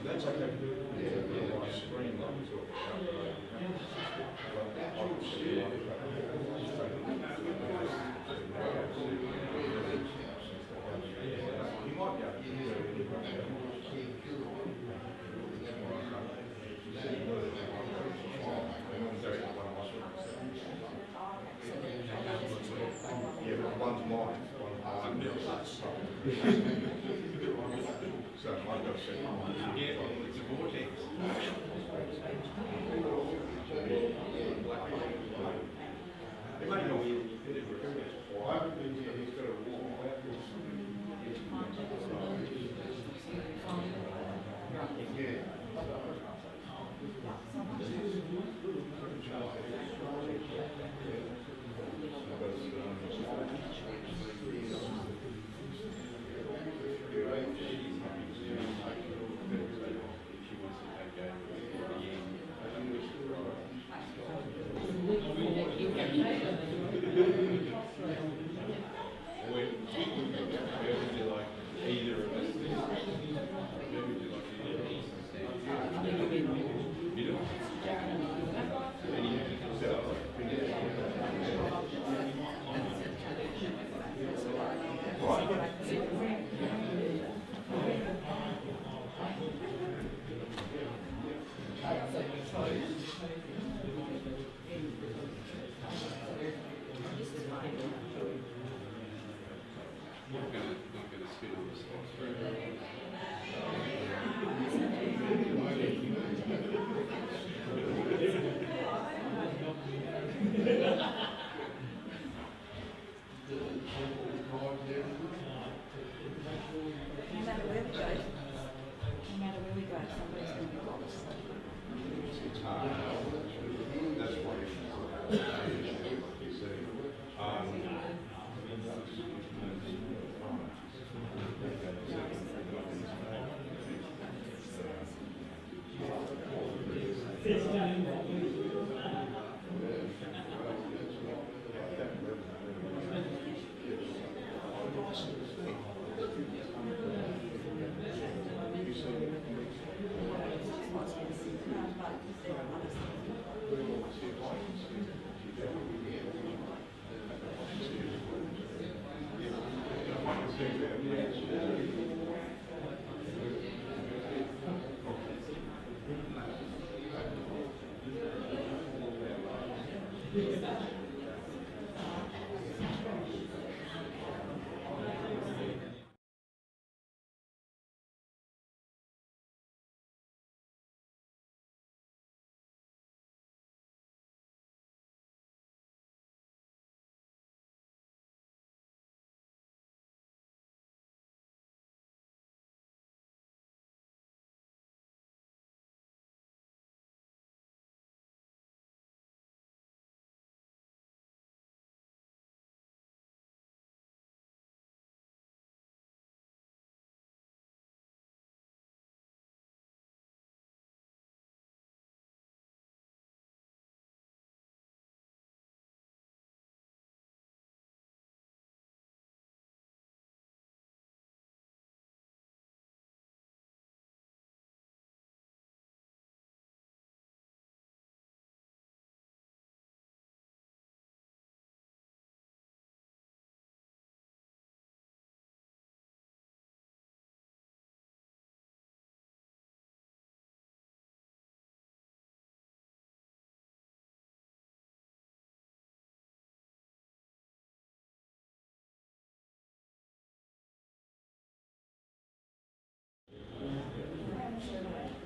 That's okay. Screen yeah, but one's mine, so I've got to say, yeah, it's a vortex. It might not be.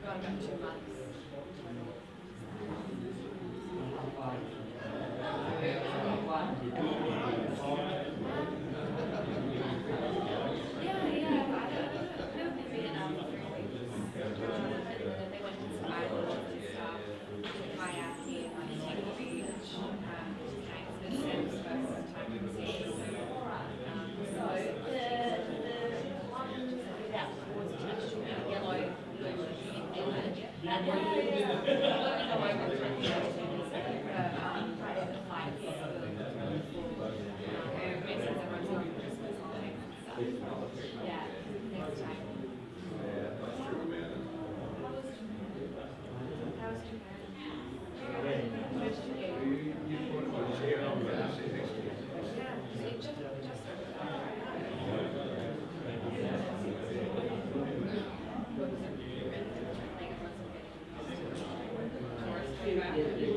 got about 2 months. Yeah, yeah, I don't know if Vietnam for 3 weeks. And then they went to some islands and stuff, kayaking, like Tango Beach, the Sims first time in the sea. So the ones that was attached to me, yellow, blue, and yeah, I don't know why we're trying to go to this, private flights for it makes sense everyone's going for Christmas holidays and stuff. Yeah, next time. How was Japan? Where'd you go? Yeah, so it just like everyone's getting tourist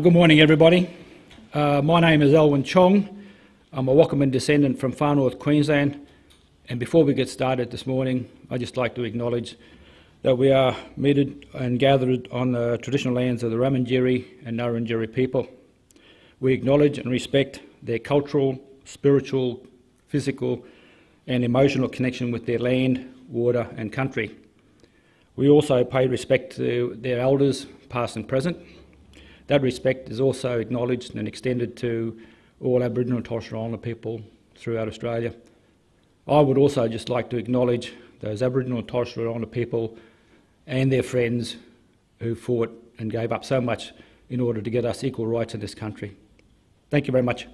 Good morning, everybody. My name is Elwyn Chong. I'm a Wakaman descendant from far north Queensland. And before we get started this morning, I'd just like to acknowledge that we are meted and gathered on the traditional lands of the Ramangiri and Nurrungiri people. We acknowledge and respect their cultural, spiritual, physical and emotional connection with their land, water and country. We also pay respect to their elders, past and present. That respect is also acknowledged and extended to all Aboriginal and Torres Strait Islander people throughout Australia. I would also just like to acknowledge those Aboriginal and Torres Strait Islander people and their friends who fought and gave up so much in order to get us equal rights in this country. Thank you very much.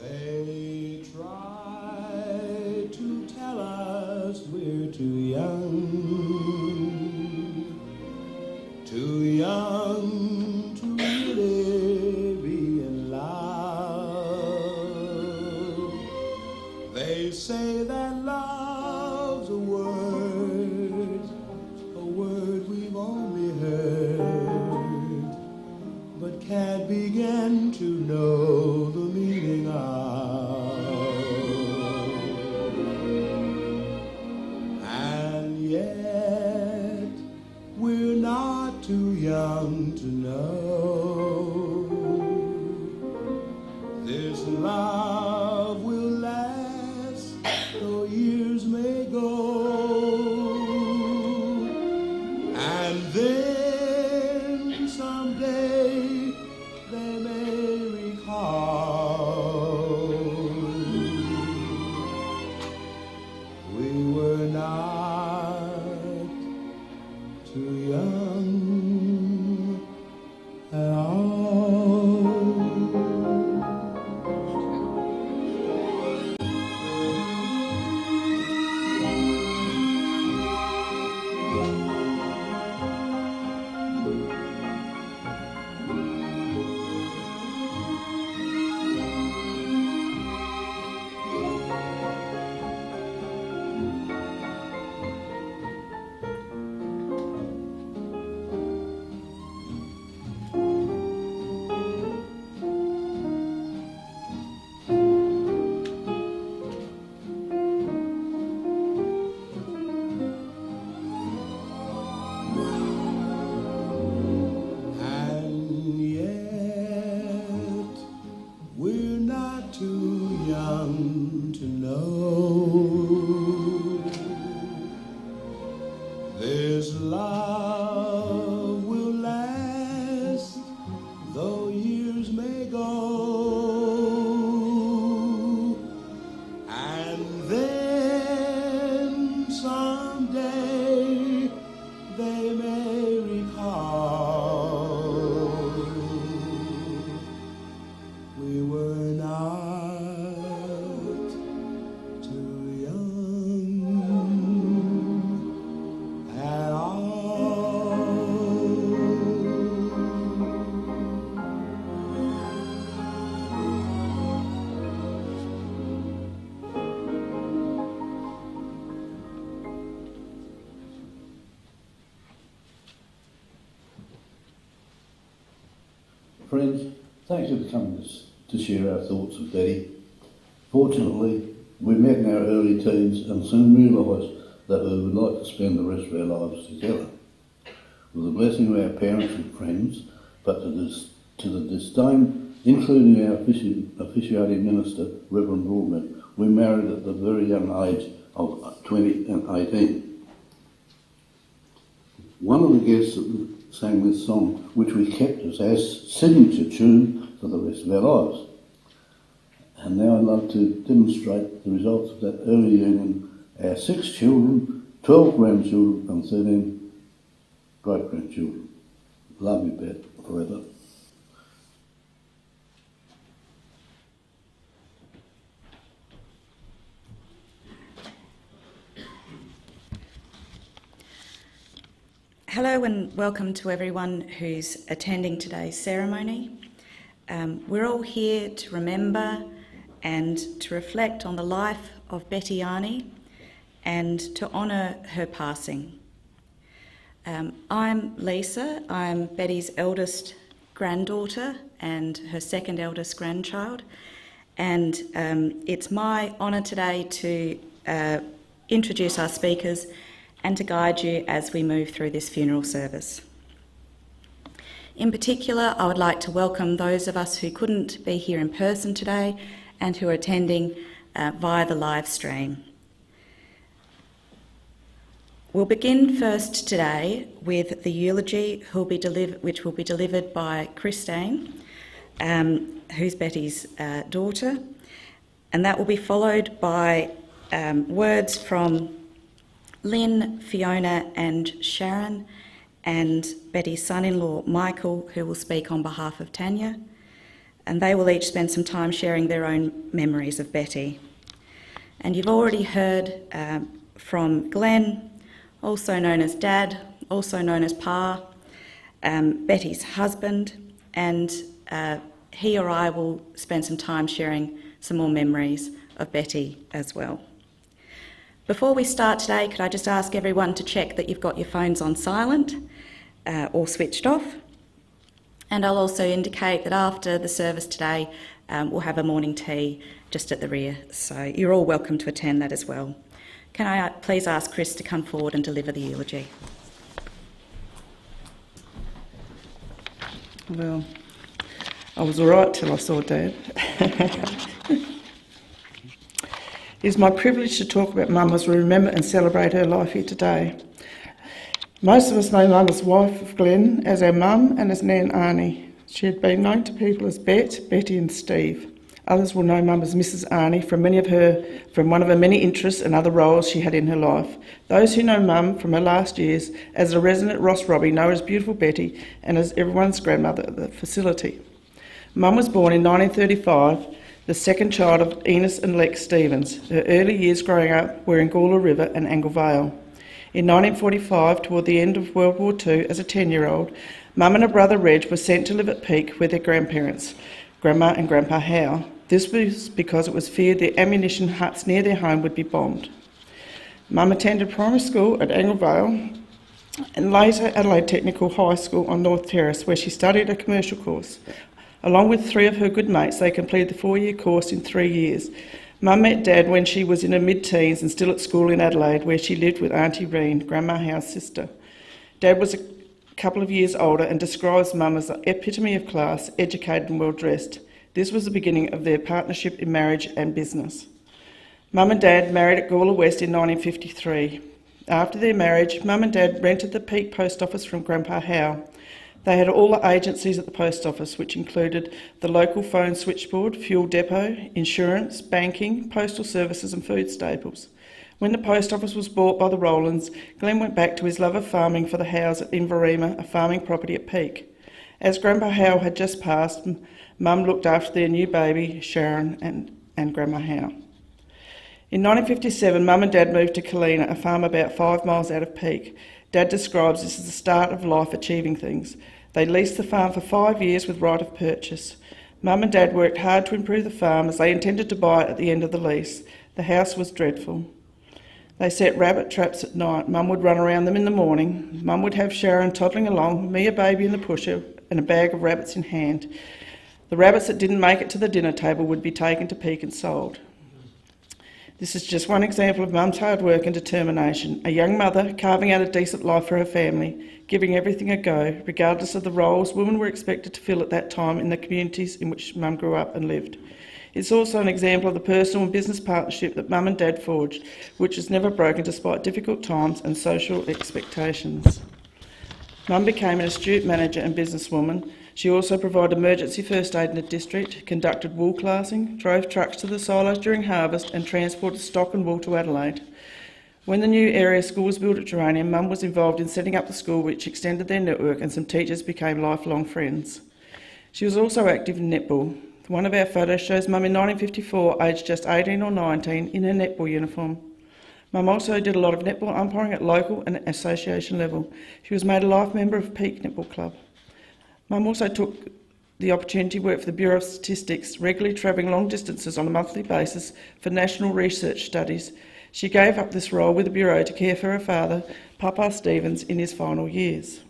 They try to tell us we're too young to really be in love. They say that love's a word we've only heard, but can't begin to know the meaning of. And yet we're not too young to know this love will last though years may go. And then someday they may recall years may go, and then someday they may recall we were not too young at all. Friends, thanks for coming to share our thoughts with Betty. Fortunately, we met in our early teens and soon realised that we would like to spend the rest of our lives together. With the blessing of our parents and friends, but to the disdain, including our officiating minister, Reverend Broadman, we married at the very young age of 20 and 18. One of the guests sang this song, which we kept as our signature tune for the rest of our lives. And now I'd like to demonstrate the results of that early union. Our 6 children, 12 grandchildren and 13 great-grandchildren. Love you, Bet, forever. Hello and welcome to everyone who's attending today's ceremony. We're all here to remember and to reflect on the life of Betty Arney and to honour her passing. I'm Lisa. I'm Betty's eldest granddaughter and her second eldest grandchild, and it's my honour today to introduce our speakers and to guide you as we move through this funeral service. In particular, I would like to welcome those of us who couldn't be here in person today and who are attending via the live stream. We'll begin first today with the eulogy which will be delivered by Christine, who's Betty's daughter, and that will be followed by words from Lynn, Fiona and Sharon, and Betty's son-in-law Michael, who will speak on behalf of Tanya, and they will each spend some time sharing their own memories of Betty. And you've already heard from Glenn, also known as Dad, also known as Pa, Betty's husband, and he or I will spend some time sharing some more memories of Betty as well. Before we start today, could I just ask everyone to check that you've got your phones on silent or switched off? And I'll also indicate that after the service today, we'll have a morning tea just at the rear, so you're all welcome to attend that as well. Can I please ask Chris to come forward and deliver the eulogy? Well, I was all right till I saw Dad. It is my privilege to talk about Mum as we remember and celebrate her life here today. Most of us know Mum as wife of Glenn, as our mum and as Nan Arney. She had been known to people as Bet, Betty and Steve. Others will know Mum as Mrs Arney from one of her many interests and other roles she had in her life. Those who know Mum from her last years as a resident at Ross Robbie know her as Beautiful Betty and as everyone's grandmother at the facility. Mum was born in 1935, the second child of Enos and Lex Stevens. Her early years growing up were in Gawler River and Angle Vale. In 1945, toward the end of World War II, as a 10-year-old, Mum and her brother Reg were sent to live at Peak with their grandparents, Grandma and Grandpa Howe. This was because it was feared the ammunition huts near their home would be bombed. Mum attended primary school at Angle Vale and later Adelaide Technical High School on North Terrace, where she studied a commercial course. Along with 3 of her good mates, they completed the 4-year course in 3 years. Mum met Dad when she was in her mid-teens and still at school in Adelaide, where she lived with Auntie Reen, Grandma Howe's sister. Dad was a couple of years older and describes Mum as the epitome of class, educated and well-dressed. This was the beginning of their partnership in marriage and business. Mum and Dad married at Gawler West in 1953. After their marriage, Mum and Dad rented the Peak Post Office from Grandpa Howe. They had all the agencies at the post office, which included the local phone switchboard, fuel depot, insurance, banking, postal services and food staples. When the post office was bought by the Rowlands, Glenn went back to his love of farming for the Howes at Inverima, a farming property at Peak. As Grandpa Howe had just passed, Mum looked after their new baby, Sharon, and Grandma Howe. In 1957, Mum and Dad moved to Kalina, a farm about 5 miles out of Peak. Dad describes this as the start of life achieving things. They leased the farm for 5 years with right of purchase. Mum and Dad worked hard to improve the farm as they intended to buy it at the end of the lease. The house was dreadful. They set rabbit traps at night. Mum would run around them in the morning. Mum would have Sharon toddling along, me a baby in the pusher, and a bag of rabbits in hand. The rabbits that didn't make it to the dinner table would be taken to Peak and sold. This is just one example of Mum's hard work and determination. A young mother carving out a decent life for her family, giving everything a go, regardless of the roles women were expected to fill at that time in the communities in which Mum grew up and lived. It's also an example of the personal and business partnership that Mum and Dad forged, which has never broken despite difficult times and social expectations. Mum became an astute manager and businesswoman. She also provided emergency first aid in the district, conducted wool classing, drove trucks to the silos during harvest and transported stock and wool to Adelaide. When the new area school was built at Geranium, Mum was involved in setting up the school, which extended their network, and some teachers became lifelong friends. She was also active in netball. One of our photos shows Mum in 1954, aged just 18 or 19, in her netball uniform. Mum also did a lot of netball umpiring at local and association level. She was made a life member of Peak Netball Club. Mum also took the opportunity to work for the Bureau of Statistics, regularly travelling long distances on a monthly basis for national research studies. She gave up this role with the Bureau to care for her father, Papa Stevens, in his final years.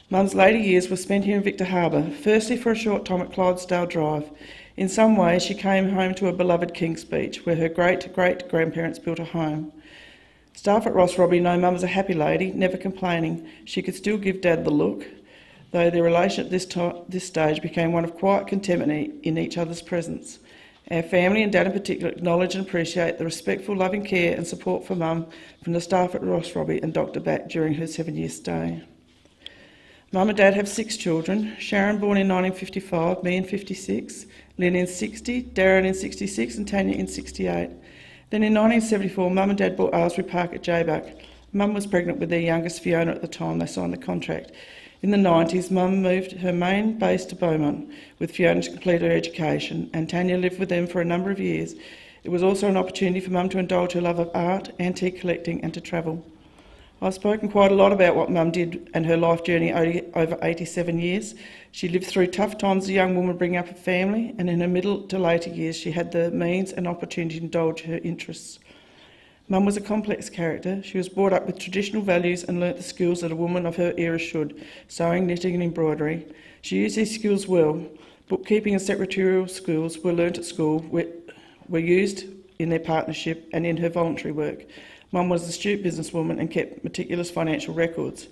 Mum's later years were spent here in Victor Harbour, firstly for a short time at Clydesdale Drive. In some ways, she came home to her beloved Kings Beach, where her great-great-grandparents built a home. Staff at Ross Robbie know Mum was a happy lady, never complaining. She could still give Dad the look, though their relationship at this stage became one of quiet contentment in each other's presence. Our family, and Dad in particular, acknowledge and appreciate the respectful, loving care and support for Mum from the staff at Ross Robbie and Dr. Back during her 7-year stay. Mum and Dad have 6 children: Sharon, born in 1955, me in 56, Lynn in 60, Darren in 66 and Tanya in 68. Then in 1974, Mum and Dad bought Aylesbury Park at Jaybuck. Mum was pregnant with their youngest, Fiona, at the time they signed the contract. In the 90s, Mum moved her main base to Beaumont, with Fiona to complete her education, and Tanya lived with them for a number of years. It was also an opportunity for Mum to indulge her love of art, antique collecting and to travel. I've spoken quite a lot about what Mum did and her life journey over 87 years. She lived through tough times as a young woman bringing up a family, and in her middle to later years she had the means and opportunity to indulge her interests. Mum was a complex character. She was brought up with traditional values and learnt the skills that a woman of her era should: sewing, knitting and embroidery. She used these skills well. Bookkeeping and secretarial skills were learnt at school, were used in their partnership and in her voluntary work. Mum was an astute businesswoman and kept meticulous financial records.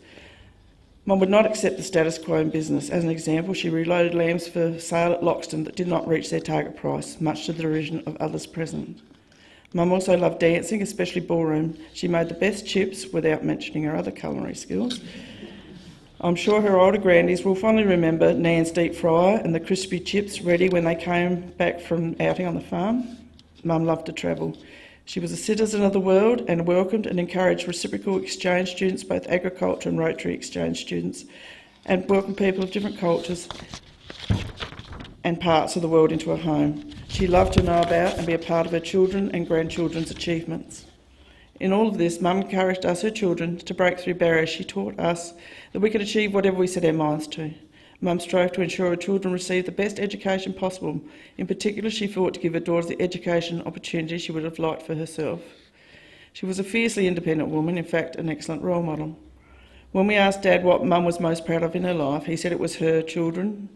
Mum would not accept the status quo in business. As an example, she reloaded lambs for sale at Loxton that did not reach their target price, much to the derision of others present. Mum also loved dancing, especially ballroom. She made the best chips, without mentioning her other culinary skills. I'm sure her older grandies will fondly remember Nan's deep fryer and the crispy chips ready when they came back from outing on the farm. Mum loved to travel. She was a citizen of the world and welcomed and encouraged reciprocal exchange students, both agriculture and Rotary exchange students, and welcomed people of different cultures and parts of the world into her home. She loved to know about and be a part of her children and grandchildren's achievements. In all of this, Mum encouraged us, her children, to break through barriers. She taught us that we could achieve whatever we set our minds to. Mum strove to ensure her children received the best education possible. In particular, she fought to give her daughters the education opportunity she would have liked for herself. She was a fiercely independent woman, in fact, an excellent role model. When we asked Dad what Mum was most proud of in her life, he said it was her children,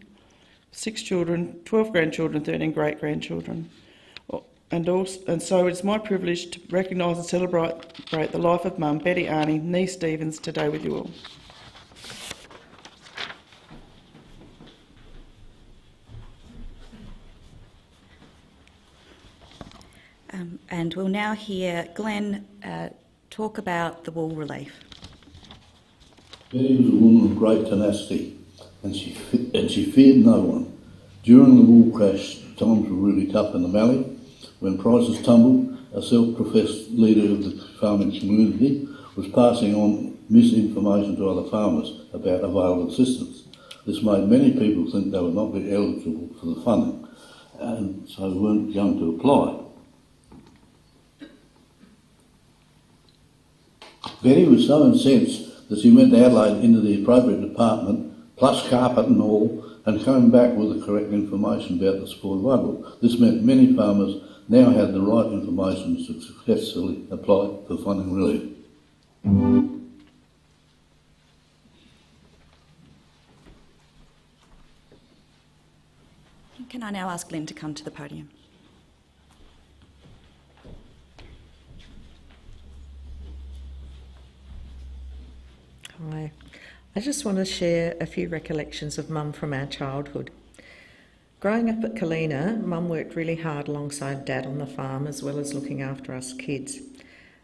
6 children, 12 grandchildren, 13 great-grandchildren. And so it's my privilege to recognise and celebrate the life of Mum, Betty Arney, nee Stevens, today with you all. And we'll now hear Glenn talk about the wool relief. Betty was a woman of great tenacity. and she feared no one. During the wool crash, times were really tough in the valley. When prices tumbled, a self-professed leader of the farming community was passing on misinformation to other farmers about available assistance. This made many people think they would not be eligible for the funding, and so weren't going to apply. Betty was so incensed that she went to Adelaide into the appropriate department, plus carpet and all, and came back with the correct information about the spoiled rubble. This meant many farmers now had the right information to successfully apply for funding relief. Can I now ask Lynn to come to the podium? Hi. I just want to share a few recollections of Mum from our childhood. Growing up at Kalina, Mum worked really hard alongside Dad on the farm as well as looking after us kids.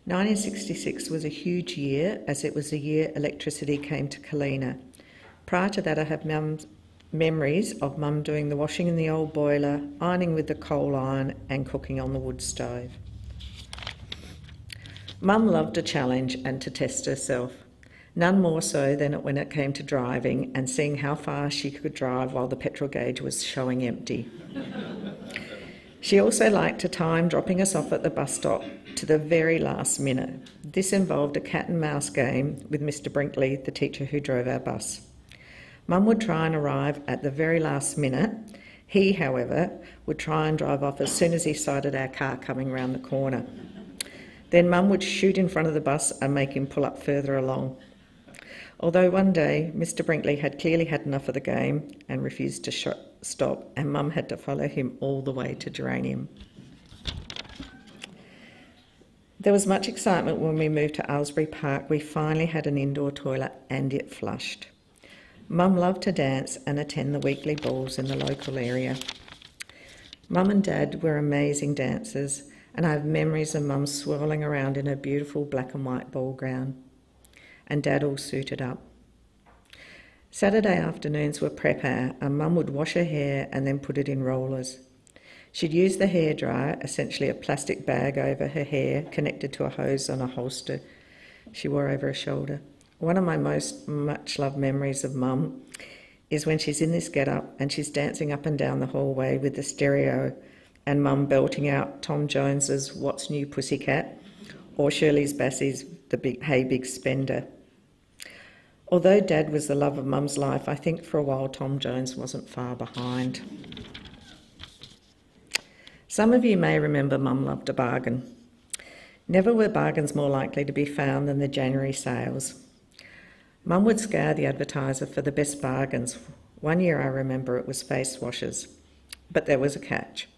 1966 was a huge year as it was the year electricity came to Kalina. Prior to that, I have Mum's memories of Mum doing the washing in the old boiler, ironing with the coal iron and cooking on the wood stove. Mum loved a challenge and to test herself. None more so than when it came to driving and seeing how far she could drive while the petrol gauge was showing empty. She also liked to time dropping us off at the bus stop to the very last minute. This involved a cat and mouse game with Mr. Brinkley, the teacher who drove our bus. Mum would try and arrive at the very last minute. He, however, would try and drive off as soon as he sighted our car coming round the corner. Then Mum would shoot in front of the bus and make him pull up further along. Although one day Mr. Brinkley had clearly had enough of the game and refused to stop, and Mum had to follow him all the way to Geranium. There was much excitement when we moved to Aylesbury Park. We finally had an indoor toilet and it flushed. Mum loved to dance and attend the weekly balls in the local area. Mum and Dad were amazing dancers, and I have memories of Mum swirling around in her beautiful black and white ball gown, and Dad all suited up. Saturday afternoons were prep hour, and Mum would wash her hair and then put it in rollers. She'd use the hairdryer, essentially a plastic bag over her hair connected to a hose on a holster she wore over her shoulder. One of my most much-loved memories of Mum is when she's in this get-up and she's dancing up and down the hallway with the stereo and Mum belting out Tom Jones's What's New Pussycat or Shirley's Bassey's Hey Big Spender. Although Dad was the love of Mum's life, I think for a while Tom Jones wasn't far behind. Some of you may remember Mum loved a bargain. Never were bargains more likely to be found than the January sales. Mum would scour the advertiser for the best bargains. One year I remember it was face washers, but there was a catch.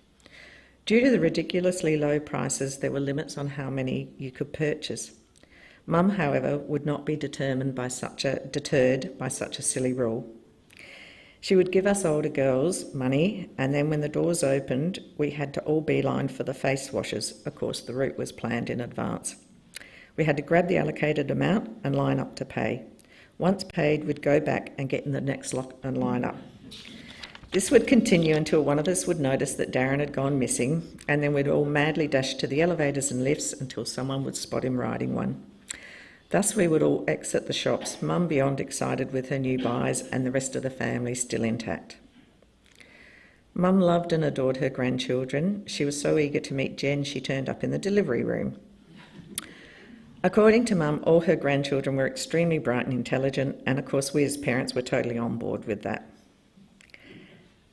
Due to the ridiculously low prices, there were limits on how many you could purchase. Mum, however, would not be deterred by such a silly rule. She would give us older girls money, and then when the doors opened, we had to all beeline for the face washers. Of course, the route was planned in advance. We had to grab the allocated amount and line up to pay. Once paid, we'd go back and get in the next lot and line up. This would continue until one of us would notice that Darren had gone missing, and then we'd all madly dash to the elevators and lifts until someone would spot him riding one. Thus we would all exit the shops, Mum beyond excited with her new buys and the rest of the family still intact. Mum loved and adored her grandchildren. She was so eager to meet Jen, she turned up in the delivery room. According to Mum, all her grandchildren were extremely bright and intelligent, and of course we as parents were totally on board with that.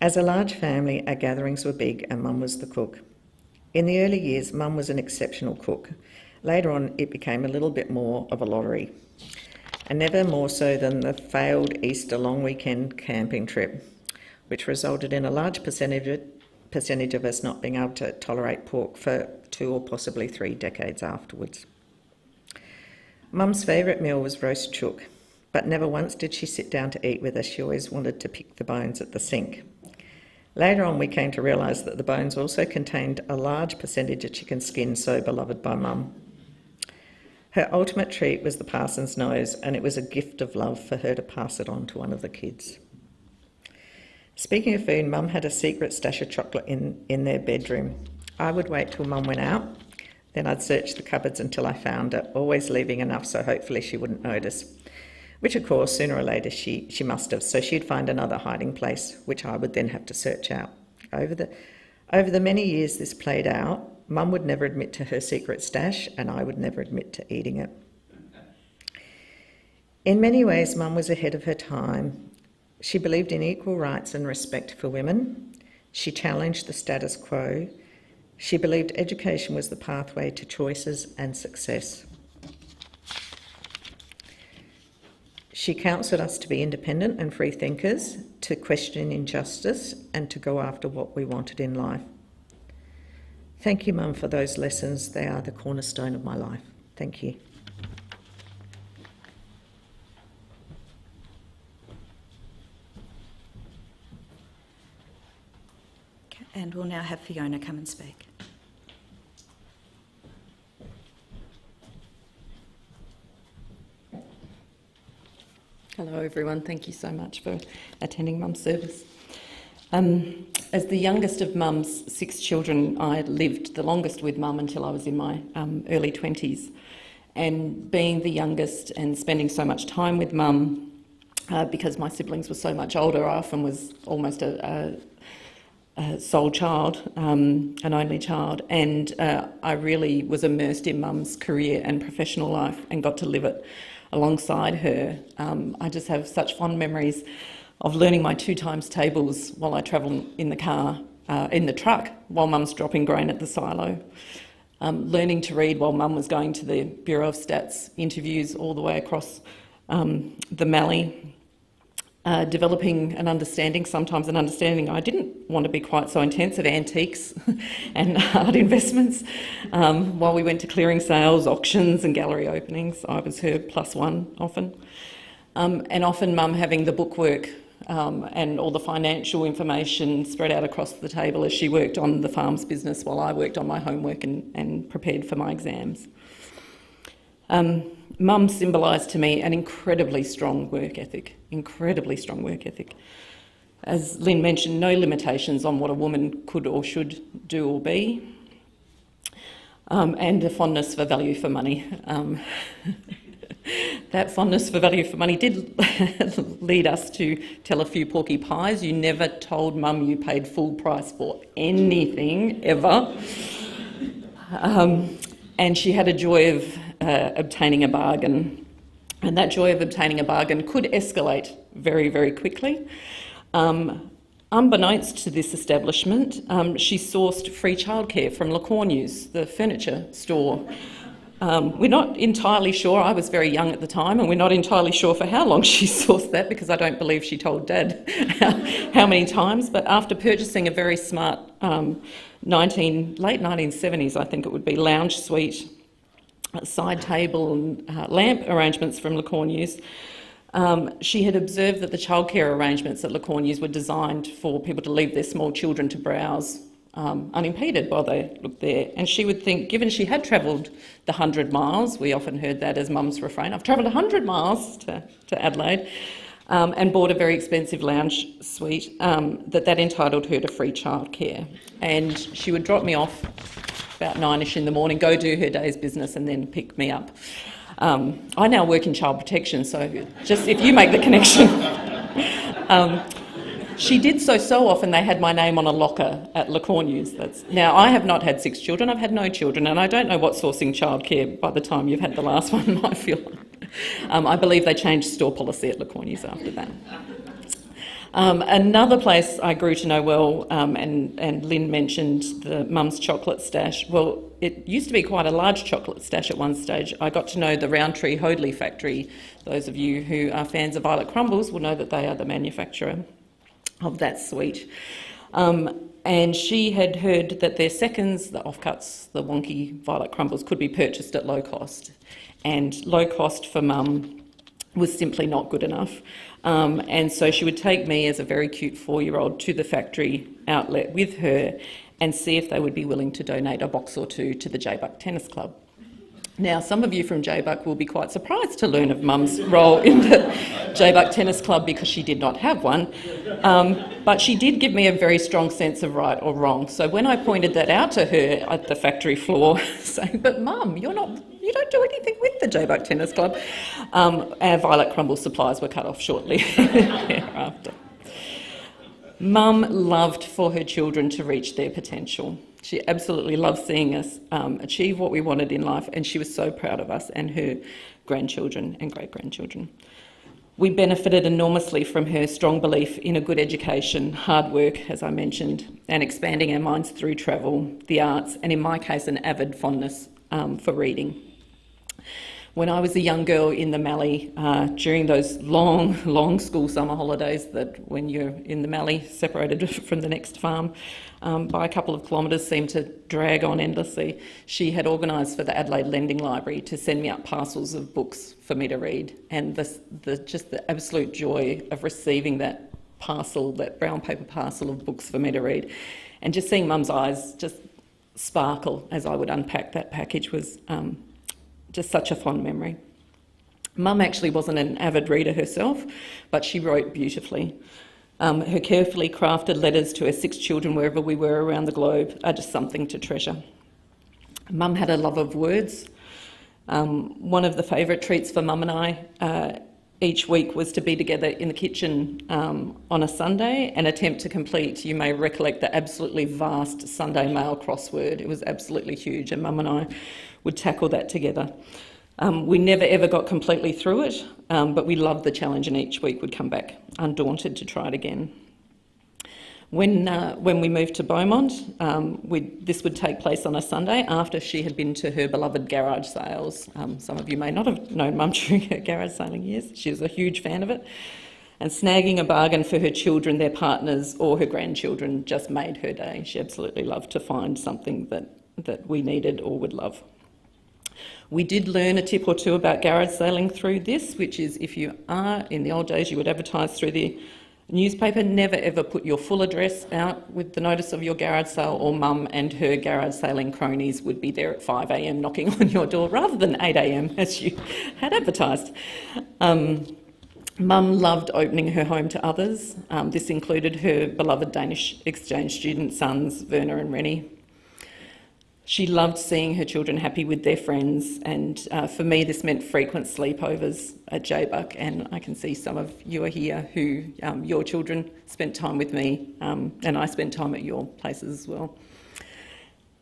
As a large family, our gatherings were big and Mum was the cook. In the early years, Mum was an exceptional cook. Later on, it became a little bit more of a lottery, and never more so than the failed Easter long weekend camping trip, which resulted in a large percentage of us not being able to tolerate pork for 2 or possibly 3 decades afterwards. Mum's favourite meal was roast chook, but never once did she sit down to eat with us. She always wanted to pick the bones at the sink. Later on, we came to realise that the bones also contained a large percentage of chicken skin, so beloved by Mum. Her ultimate treat was the parson's nose, and it was a gift of love for her to pass it on to one of the kids. Speaking of food, Mum had a secret stash of chocolate in their bedroom. I would wait till Mum went out, then I'd search the cupboards until I found it, always leaving enough so hopefully she wouldn't notice. Which, of course, sooner or later she must have, so she'd find another hiding place, which I would then have to search out. Over the many years this played out, Mum would never admit to her secret stash, and I would never admit to eating it. In many ways, Mum was ahead of her time. She believed in equal rights and respect for women. She challenged the status quo. She believed education was the pathway to choices and success. She counselled us to be independent and free thinkers, to question injustice and to go after what we wanted in life. Thank you, Mum, for those lessons. They are the cornerstone of my life. Thank you. And we'll now have Fiona come and speak. Hello everyone, thank you so much for attending Mum's service. As the youngest of Mum's 6 children, I lived the longest with Mum until I was in my early 20s. And being the youngest and spending so much time with Mum, because my siblings were so much older, I often was almost a sole child, an only child, and I really was immersed in Mum's career and professional life and got to live it alongside her. I just have such fond memories of learning my 2 times tables while I travel in the car, in the truck, while Mum's dropping grain at the silo. Learning to read while Mum was going to the Bureau of Stats interviews all the way across the Mallee. Developing an understanding, sometimes an understanding I didn't want to be quite so intense, of antiques and art investments. While we went to clearing sales, auctions and gallery openings, I was her +1 often. And often Mum having the bookwork and all the financial information spread out across the table as she worked on the farm's business while I worked on my homework and prepared for my exams. Mum symbolised to me an incredibly strong work ethic. As Lynn mentioned, no limitations on what a woman could or should do or be, and a fondness for value for money. That fondness for value for money did lead us to tell a few porky pies. You never told Mum you paid full price for anything, ever. And she had a joy of obtaining a bargain. And that joy of obtaining a bargain could escalate very, very quickly. Unbeknownst to this establishment, she sourced free childcare from Le Cornu's, the furniture store. We're not entirely sure, I was very young at the time, and we're not entirely sure for how long she sourced that, because I don't believe she told Dad how many times, but after purchasing a very smart late 1970s, I think it would be, lounge suite, side table and lamp arrangements from Le Cornu's, she had observed that the childcare arrangements at Le Cornu's were designed for people to leave their small children to browse unimpeded while they looked there. And she would think, given she had travelled the 100 miles, we often heard that as Mum's refrain, I've travelled 100 miles to Adelaide, and bought a very expensive lounge suite, that entitled her to free childcare. And she would drop me off about 9ish in the morning, go do her day's business and then pick me up. I now work in child protection, so just if you make the connection. She did so often they had my name on a locker at Le Cornu's. Now, I have not had 6 children, I've had no children, and I don't know what sourcing childcare by the time you've had the last one might feel like. I believe they changed store policy at Le Cornu's after that. Another place I grew to know well, and Lynn mentioned the Mum's chocolate stash. Well, it used to be quite a large chocolate stash at one stage. I got to know the Roundtree Hoadley factory. Those of you who are fans of Violet Crumbles will know that they are the manufacturer of that sweet. And she had heard that their seconds, the offcuts, the wonky Violet Crumbles, could be purchased at low cost. And low cost for Mum was simply not good enough. And so she would take me as a very cute 4-year-old to the factory outlet with her and see if they would be willing to donate a box or 2 to the J-Buck Tennis Club. Now, some of you from Jaybuck will be quite surprised to learn of Mum's role in the Jaybuck Tennis Club because she did not have one, but she did give me a very strong sense of right or wrong. So when I pointed that out to her at the factory floor, saying, "But Mum, you don't do anything with the Jaybuck Tennis Club," our Violet Crumble supplies were cut off shortly thereafter. Mum loved for her children to reach their potential. She absolutely loved seeing us achieve what we wanted in life, and she was so proud of us and her grandchildren and great-grandchildren. We benefited enormously from her strong belief in a good education, hard work, as I mentioned, and expanding our minds through travel, the arts, and in my case, an avid fondness for reading. When I was a young girl in the Mallee, during those long school summer holidays that when you're in the Mallee, separated from the next farm by a couple of kilometres, seemed to drag on endlessly, she had organised for the Adelaide Lending Library to send me up parcels of books for me to read. And just the absolute joy of receiving that parcel, that brown paper parcel of books for me to read, and just seeing Mum's eyes just sparkle as I would unpack that package was just such a fond memory. Mum actually wasn't an avid reader herself, but she wrote beautifully. Her carefully crafted letters to her 6 children wherever we were around the globe are just something to treasure. Mum had a love of words. One of the favourite treats for Mum and I each week was to be together in the kitchen on a Sunday and attempt to complete, you may recollect, the absolutely vast Sunday Mail crossword. It was absolutely huge, and Mum and I would tackle that together. We never ever got completely through it, but we loved the challenge, and each week would come back undaunted to try it again. When we moved to Beaumont, this would take place on a Sunday after she had been to her beloved garage sales. Some of you may not have known Mum during her garage sailing years. She was a huge fan of it. And snagging a bargain for her children, their partners, or her grandchildren just made her day. She absolutely loved to find something that we needed or would love. We did learn a tip or two about garage sailing through this, which is if you are, in the old days, you would advertise through the newspaper, never ever put your full address out with the notice of your garage sale, or Mum and her garage sailing cronies would be there at 5 a.m. knocking on your door rather than 8 a.m. as you had advertised. Mum loved opening her home to others. This included her beloved Danish exchange student sons, Werner and Rennie. She loved seeing her children happy with their friends, and for me this meant frequent sleepovers at Jaybuck, and I can see some of you are here who your children spent time with me, and I spent time at your places as well.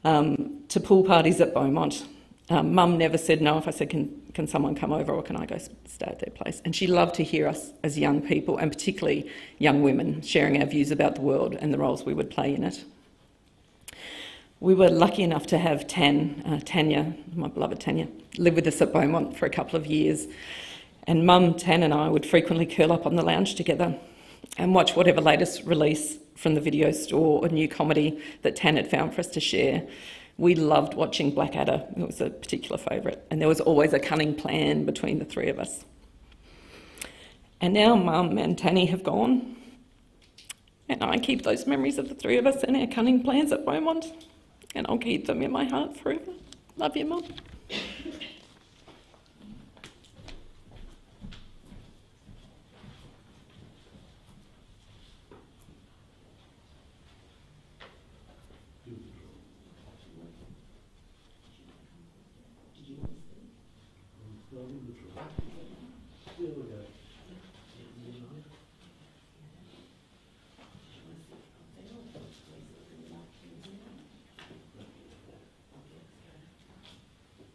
To pool parties at Beaumont. Mum never said no if I said, can someone come over or can I go stay at their place? And she loved to hear us as young people, and particularly young women, sharing our views about the world and the roles we would play in it. We were lucky enough to have Tanya, my beloved Tanya, live with us at Beaumont for a couple of years. And Mum, Tan and I would frequently curl up on the lounge together and watch whatever latest release from the video store or new comedy that Tan had found for us to share. We loved watching Blackadder. It was a particular favourite. And there was always a cunning plan between the three of us. And now Mum and Tanny have gone. And I keep those memories of the three of us and our cunning plans at Beaumont. And I'll keep them in my heart forever. Love you, Mum.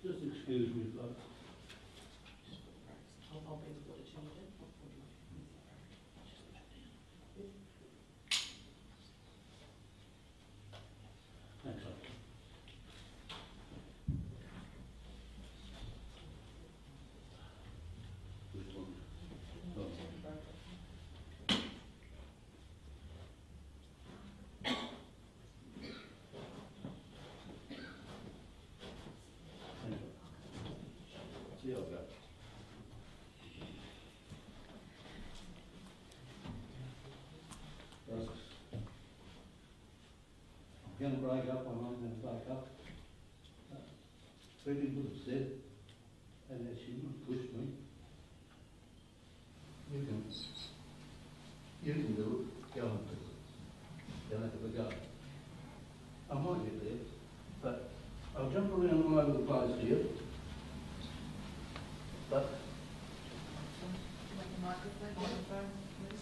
Just excuse me, love. Thanks, love. Which one? Oh. See you later. I'm going to break up, I'm not going to break up. Pretty good, said. And she wouldn't push me. You can do it. Go and do it. Don't have to go. I might get there, but I'll jump around all over the place here. But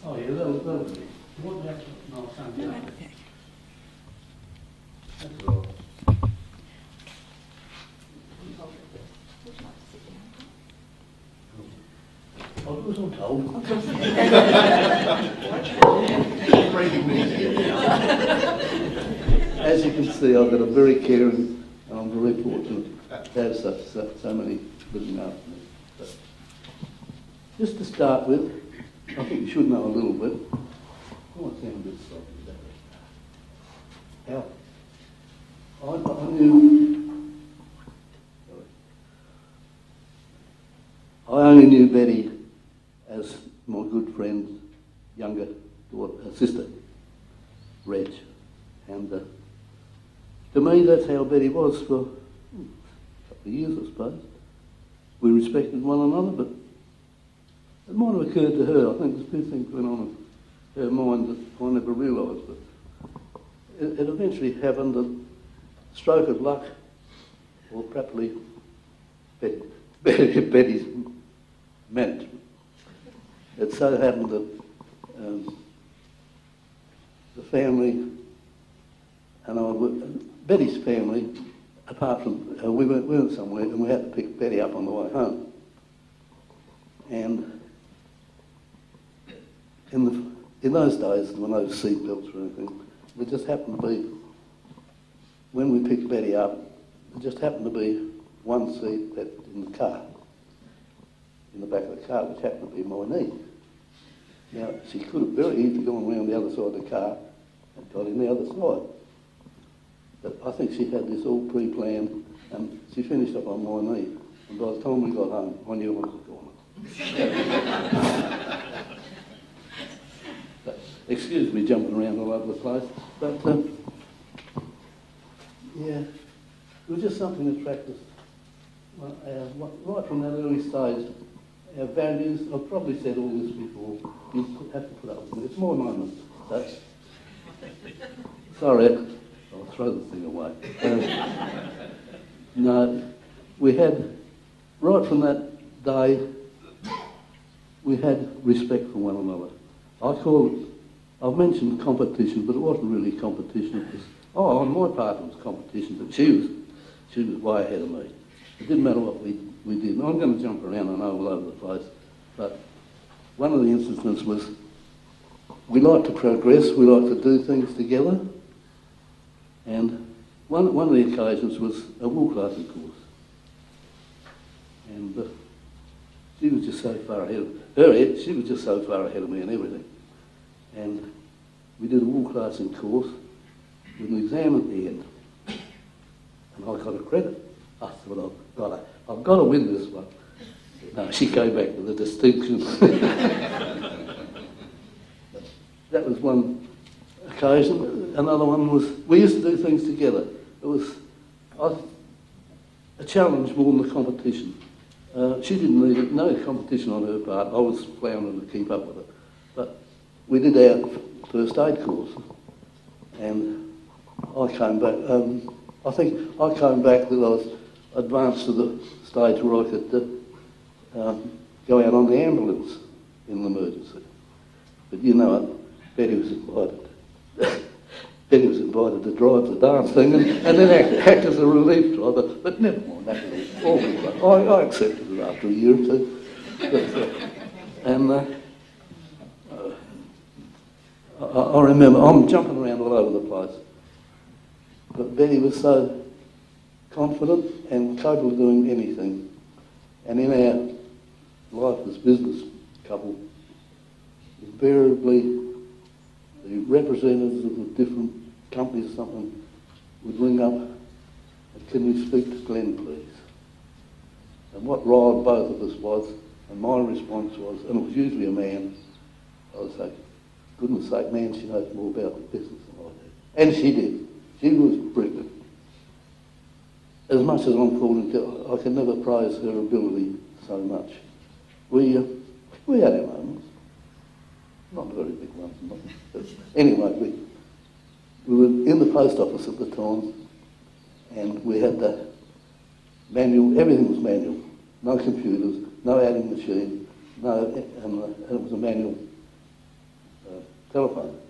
oh yeah, that'll do. You want that? No, I can't do that. That's all right. I'll do as I'm told. As you can see, I've got a very caring, and I'm very fortunate to have so many looking after me. But just to start with, I think you should know a little bit. I might sound a bit sloppy today. How? I only knew Betty as my good friend's younger daughter, sister, Reg. And to me, that's how Betty was for a couple of years, I suppose. We respected one another, but it might have occurred to her. I think there's two things went on in her mind that I never realised. But it eventually happened that stroke of luck, or probably Betty's management. It so happened that the family and Betty's family, apart from, we went somewhere and we had to pick Betty up on the way home. And in those days, when no seat belts or anything, it just happened to be, when we picked Betty up, it just happened to be one seat that in the car, in the back of the car, which happened to be my knee. Now, she could have very easily gone around the other side of the car and got in the other side. But I think she had this all pre-planned, and she finished up on my knee. And by the time we got home, I knew I was gone. But, excuse me jumping around all over the place, but yeah, it was just something that practiced. Right from that early stage, our values, I've probably said all this before, you have to put up with it. It's my moment. Sorry, I'll throw the thing away. No, we had, right from that day, we had respect for one another. I've mentioned competition, but it wasn't really competition. It was, on my part it was competition, but she was way ahead of me. It didn't matter what we did. And I'm going to jump around and all over the place, but one of the instances was we like to progress, we like to do things together, and one of the occasions was a wool classing course. And she was just so far ahead of she was just so far ahead of me and everything. And we did a wool classing course with an exam at the end. And I got a credit. I thought, I've got to win this one. No, she came back with a distinction. That was one occasion. Another one was, we used to do things together. It was a challenge more than a competition. She didn't need it, no competition on her part. I was floundering to keep up with her. But we did our first aid course, and I came back. I think I came back that I was advanced to the stage where I could go out on the ambulance in the emergency. But you know it, Betty was invited. Betty was invited to drive the darn thing and then act as a relief driver. But never mind, that was all good. I accepted it after a year or two. But, I remember, I'm jumping around all over the place. But Betty was so confident and capable of doing anything. And in our life as business couple, invariably the representatives of the different companies or something would ring up and, can we speak to Glenn, please? And what riled both of us was, and my response was, and it was usually a man, I would say, goodness sake, man, she knows more about the business than I do. And she did. She was brilliant. as much as I'm falling, I can never praise her ability so much. We had our moments, not very big ones, but anyway, we were in the post office at the time, and we had the manual, everything was manual, no computers, no adding machine, and it was a manual telephone.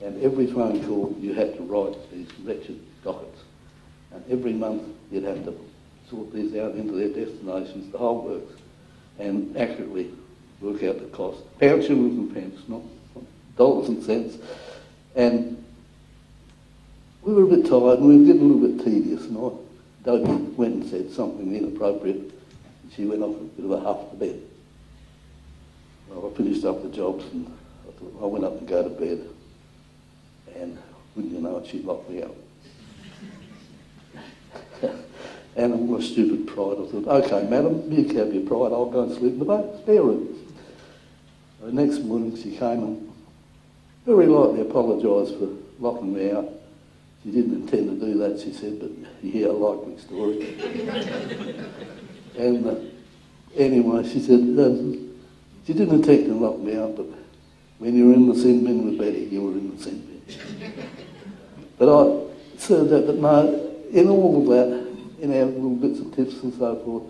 And every phone call you had to write these wretched dockets. And every month you'd have to sort these out into their destinations, the whole works, and accurately work out the cost. Pounds, shillings and pence, not dollars and cents. And we were a bit tired and we were getting a little bit tedious, and Dopey went and said something inappropriate, and she went off a bit of a huff to bed. Well, I finished up the jobs and I went up to go to bed, and wouldn't you know it, she locked me out. And all my stupid pride, I thought, okay, madam, you can have your pride, I'll go and sleep in the spare room. The next morning she came and very lightly apologised for locking me out. She didn't intend to do that, she said, but you hear a likely story. And anyway, she said, she didn't intend to lock me out, but when you were in the sin bin with Betty, you were in the sin bin. But I said that, but no, in all of that, in our little bits and tips and so forth,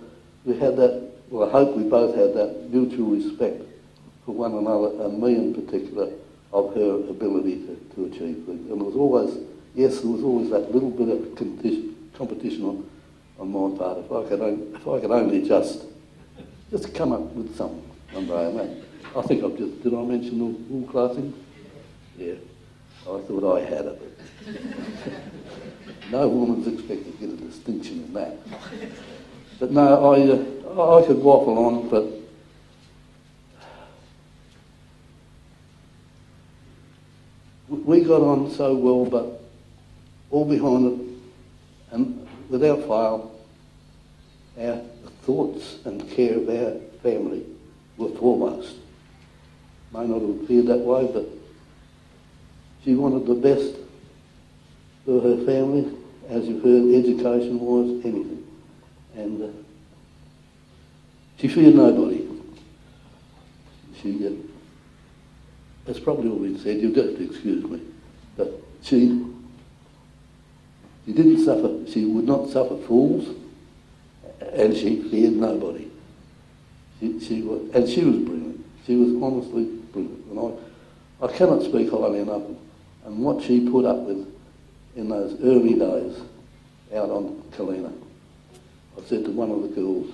we had that, well, I hope we both had that mutual respect for one another, and me in particular, of her ability to achieve things. And there was always, yes, there was always that little bit of competition on my part. If I could only just come up with something one day. And I think I've just, did I mention the wool classing? Yeah, I thought I had it. No woman's expected to get a distinction in that. But no, I could waffle on, but we got on so well, but all behind it, and without fail, our thoughts and care of our family were foremost. May not have appeared that way, but she wanted the best for her family, as you've heard, education-wise, anything. And she feared nobody. It's probably all been said, you've got to excuse me, but she didn't suffer, she would not suffer fools, and she feared nobody. She was brilliant. She was honestly brilliant. And I cannot speak highly enough. And what she put up with in those early days out on Kalina, I said to one of the girls,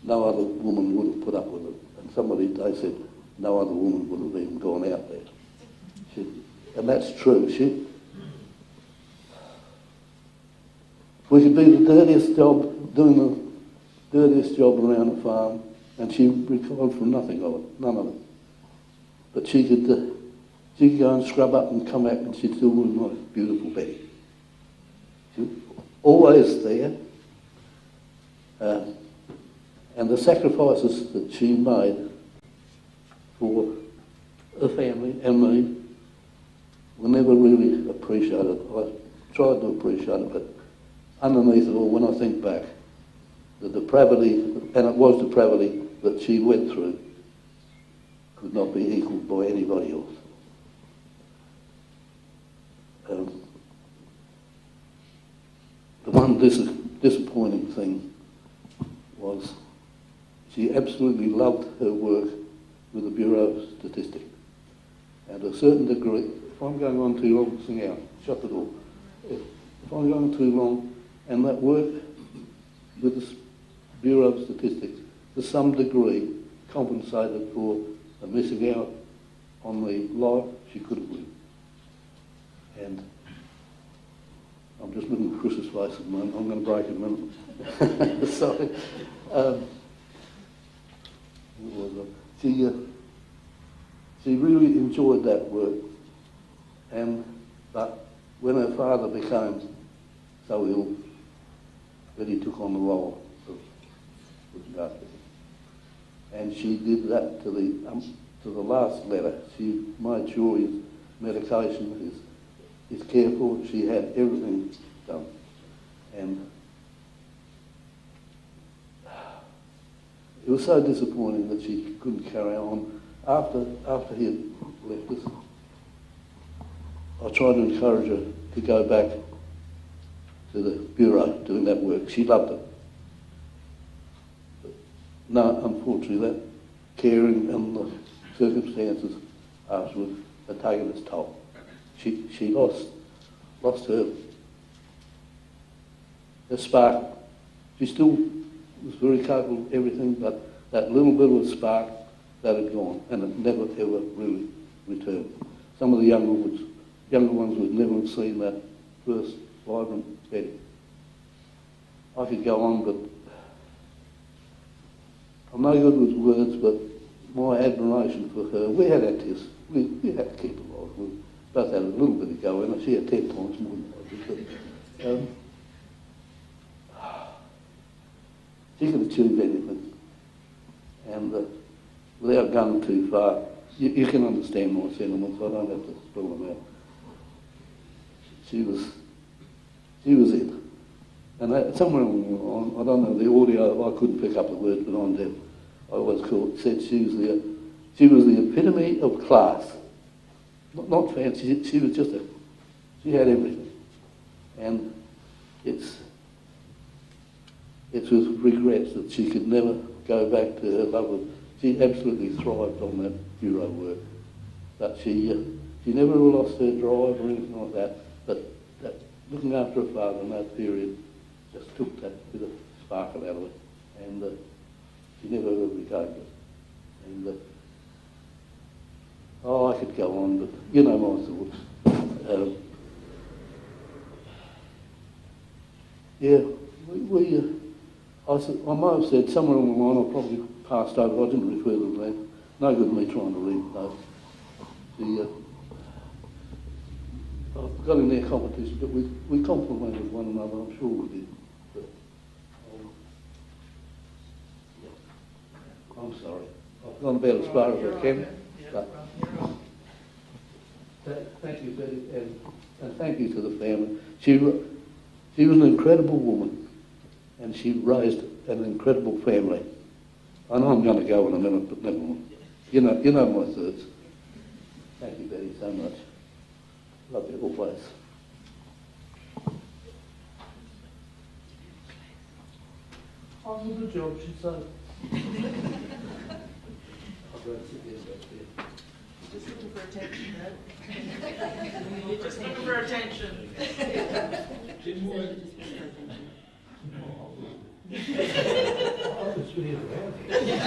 no other woman would have put up with it. And they said, no other woman would have even gone out there. And that's true. We could be the dirtiest job, doing the dirtiest job around the farm, and she recoiled from nothing of it, none of it. But she could go and scrub up and come back, and she'd still look like beautiful Betty. She was always there. And the sacrifices that she made for her family and me were never really appreciated. I tried to appreciate it, but underneath it all, when I think back, the depravity, and it was depravity that she went through, could not be equalled by anybody else. The one disappointing thing was she absolutely loved her work with the Bureau of Statistics. And to a certain degree, if I'm going on too long, sing out, shut the door. If I'm going too long, and that work with the Bureau of Statistics, to some degree, compensated for the missing out on the life she could have lived. And I'm just looking at Chris's face at the moment. I'm going to break in a minute. Sorry. She really enjoyed that work. But when her father became so ill, that he took on the role of looking after him. And she did that to the last letter. She made sure his medication, his care for, she had everything done. And it was so disappointing that she couldn't carry on. After he had left us, I tried to encourage her to go back to the bureau doing that work. She loved it. But no, unfortunately, that caring and the circumstances afterwards had taken its toll. She lost her spark. She still was very capable of everything, but that little bit of spark, that had gone, and it never ever really returned. Some of the younger ones would never have seen that first vibrant Betty. I could go on, but I'm no good with words, but my admiration for her, we had our tests. We had to keep it alive. We both had a little bit of go in it. She had 10 times more than I did. She could achieve anything. And without going too far, you can understand my sentiments. I don't have to spell them out. She was it. And somewhere along the line, I don't know the audio, I couldn't pick up the words, but on them, I always said she was the epitome of class. Not fancy, she was just she had everything. And it's with regrets that she could never go back to her love of, she absolutely thrived on that bureau work. But she never lost her drive or anything like that, but that looking after her father in that period just took that bit of sparkle out of it, and she never ever regained it. And I could go on, but you know my thoughts. I might have said somewhere along the line, I probably passed over, I didn't refer to that. No good me trying to read those. I've got in their competition, but we complimented one another, I'm sure we did. But, I'm sorry. I've gone about as far as I can. But thank you, Betty, and thank you to the family. She was an incredible woman, and she raised an incredible family. I know I'm going to go in a minute, but never mind. You know my thoughts. Thank you, Betty, so much. Love you always. On with the job, she said. I'll go and sit here back there. Just looking for attention, Dad. You're just looking for attention. I was really around here.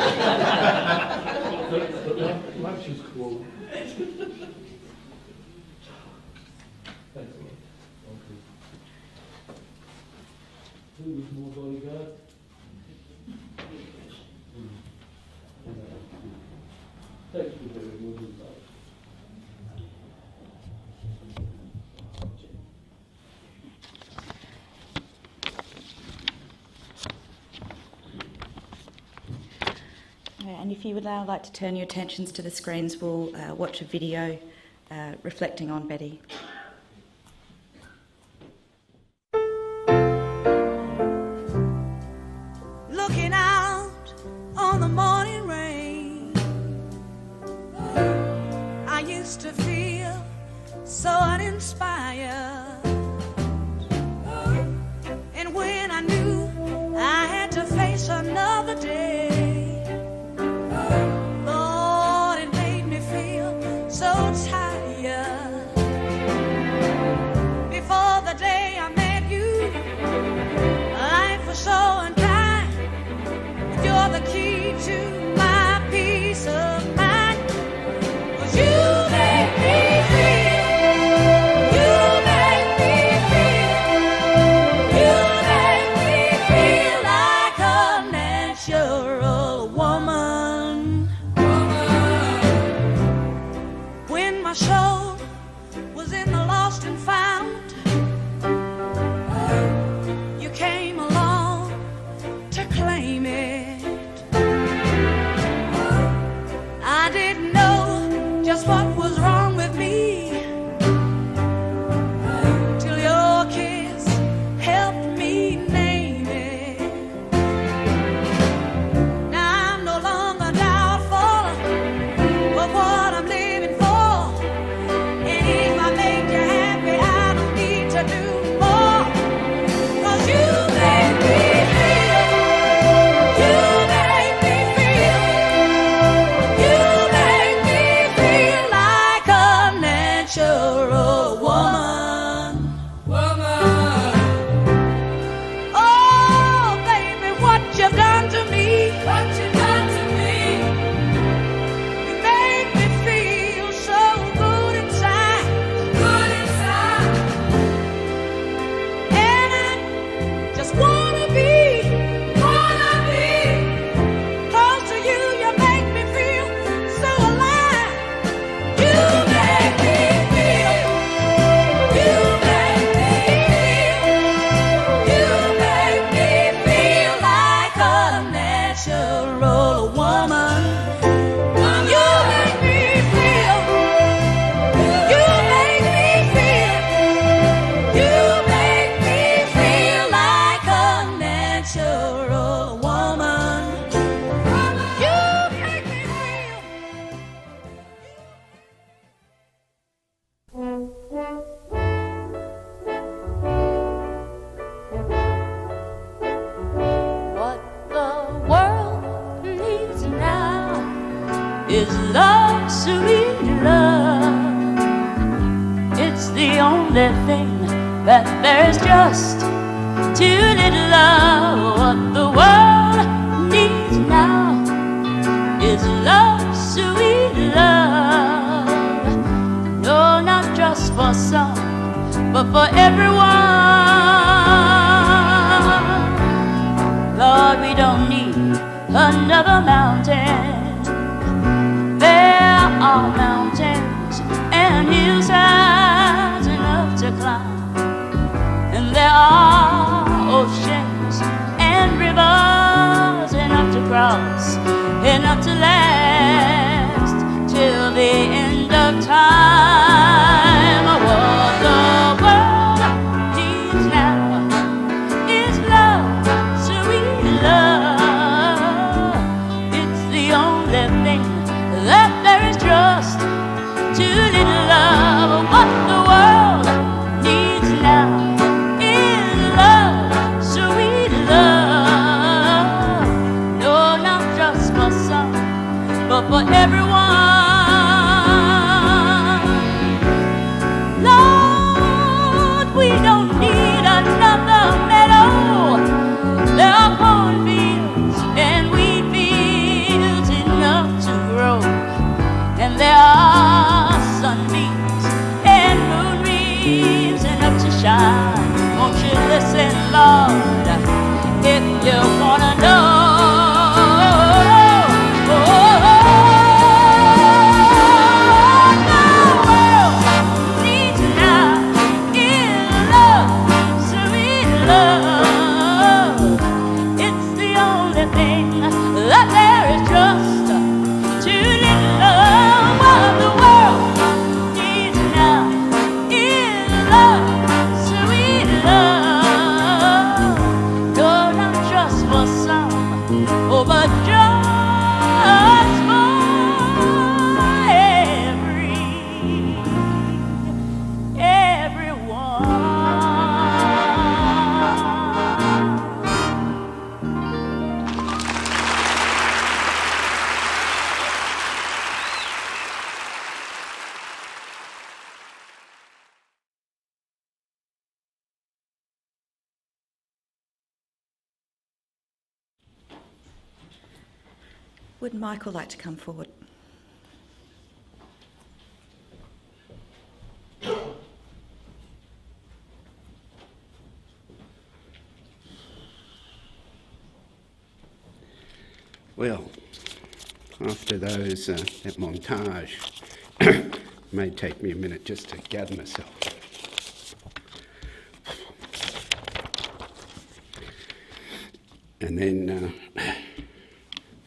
But lunch is cool. Thanks a lot. Okay. Who was more bodyguard? Thanks for very good advice. And if you would now like to turn your attentions to the screens, we'll watch a video reflecting on Betty. Looking out on the morning rain, I used to feel so uninspired. And when I knew I had to face another day, Lord, it made me feel so tired. only thing that there's just too little of. What the world needs now is love, sweet love. No, not just for some, but for everyone. Lord, we don't need another mountain. There are mountains and hillsides enough to climb, and there are oceans and rivers enough to cross, enough to last till the end of time. What the world needs now is love, sweet love. It's the only thing that there is just too little of. What the world needs now is love, sweet love. No, not just for some, but for everyone. Lord, we don't need another meadow. There are cornfields and wheat fields enough to grow, and there are sunbeams and moonbeams enough to shine. Won't you listen, Lord, if you wanna know? Would Michael like to come forward? Well, after those, that montage, it may take me a minute just to gather myself. And then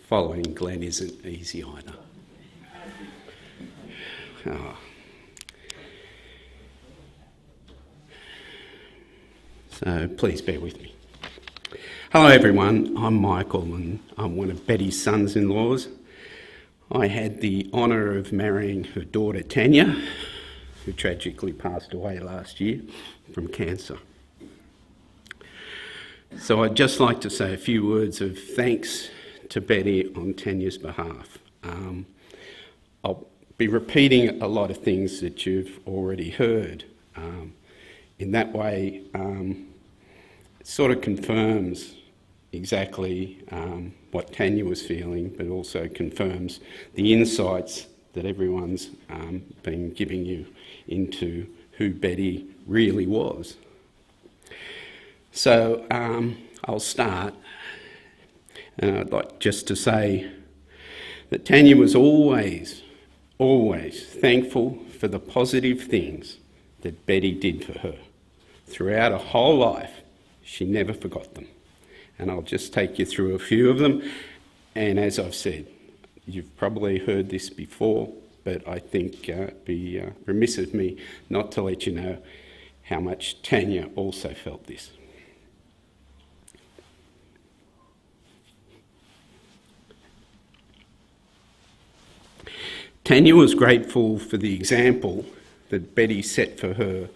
following Glenn isn't easy either. Oh. So please bear with me. Hello everyone, I'm Michael and I'm one of Betty's sons-in-laws. I had the honour of marrying her daughter Tanya, who tragically passed away last year from cancer. So I'd just like to say a few words of thanks to Betty on Tanya's behalf. I'll be repeating a lot of things that you've already heard. In that way, it sort of confirms exactly what Tanya was feeling, but also confirms the insights that everyone's been giving you into who Betty really was. So I'll start, and I'd like just to say that Tanya was always thankful for the positive things that Betty did for her. Throughout her whole life, she never forgot them. And I'll just take you through a few of them. And as I've said, you've probably heard this before, but I think it'd be remiss of me not to let you know how much Tanya also felt this. Tanya was grateful for the example that Betty set for her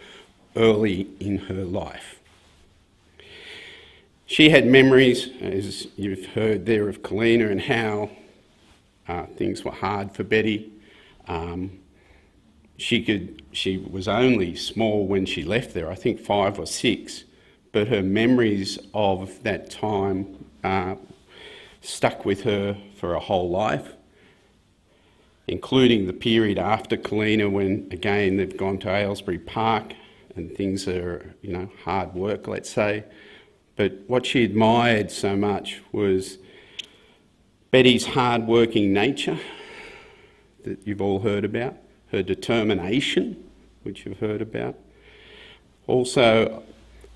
early in her life. She had memories, as you've heard there, of Kalina and how things were hard for Betty. She was only small when she left there, I think 5 or 6, but her memories of that time stuck with her for a whole life, including the period after Kalina when, again, they've gone to Aylesbury Park and things are, hard work, let's say. But what she admired so much was Betty's hard-working nature that you've all heard about, her determination, which you've heard about, also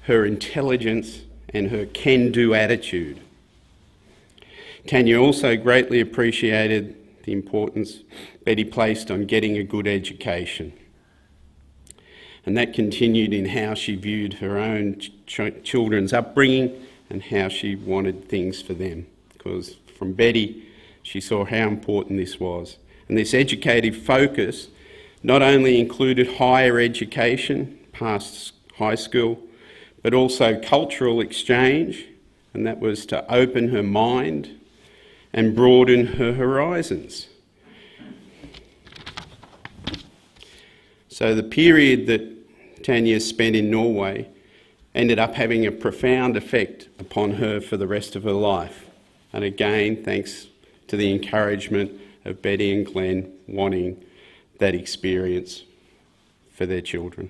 her intelligence and her can-do attitude. Tanya also greatly appreciated the importance Betty placed on getting a good education. And that continued in how she viewed her own children's upbringing and how she wanted things for them. Because from Betty, she saw how important this was. And this educative focus not only included higher education, past high school, but also cultural exchange, and that was to open her mind and broaden her horizons. So the period that Tanya spent in Norway ended up having a profound effect upon her for the rest of her life. And again, thanks to the encouragement of Betty and Glenn wanting that experience for their children.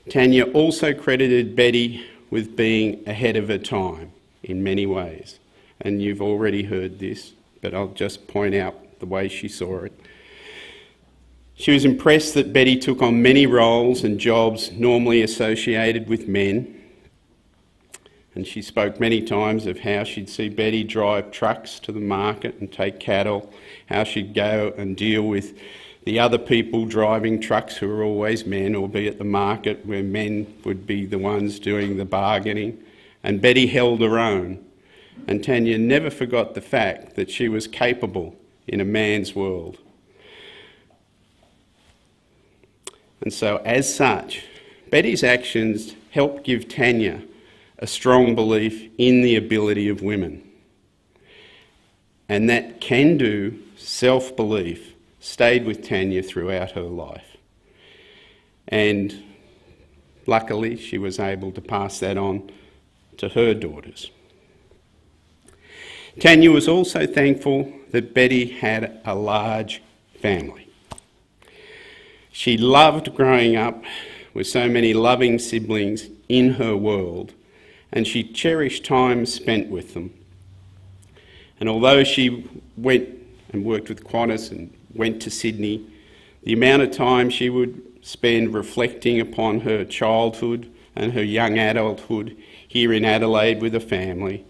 Tanya also credited Betty with being ahead of her time in many ways. And you've already heard this, but I'll just point out the way she saw it. She was impressed that Betty took on many roles and jobs normally associated with men. And she spoke many times of how she'd see Betty drive trucks to the market and take cattle, how she'd go and deal with the other people driving trucks who were always men, or be at the market where men would be the ones doing the bargaining. And Betty held her own. And Tanya never forgot the fact that she was capable in a man's world. And so, as such, Betty's actions helped give Tanya a strong belief in the ability of women. And that can-do self-belief stayed with Tanya throughout her life. And luckily, she was able to pass that on to her daughters. Tanya was also thankful that Betty had a large family. She loved growing up with so many loving siblings in her world, and she cherished time spent with them. And although she went and worked with Qantas and went to Sydney, the amount of time she would spend reflecting upon her childhood and her young adulthood here in Adelaide with her family,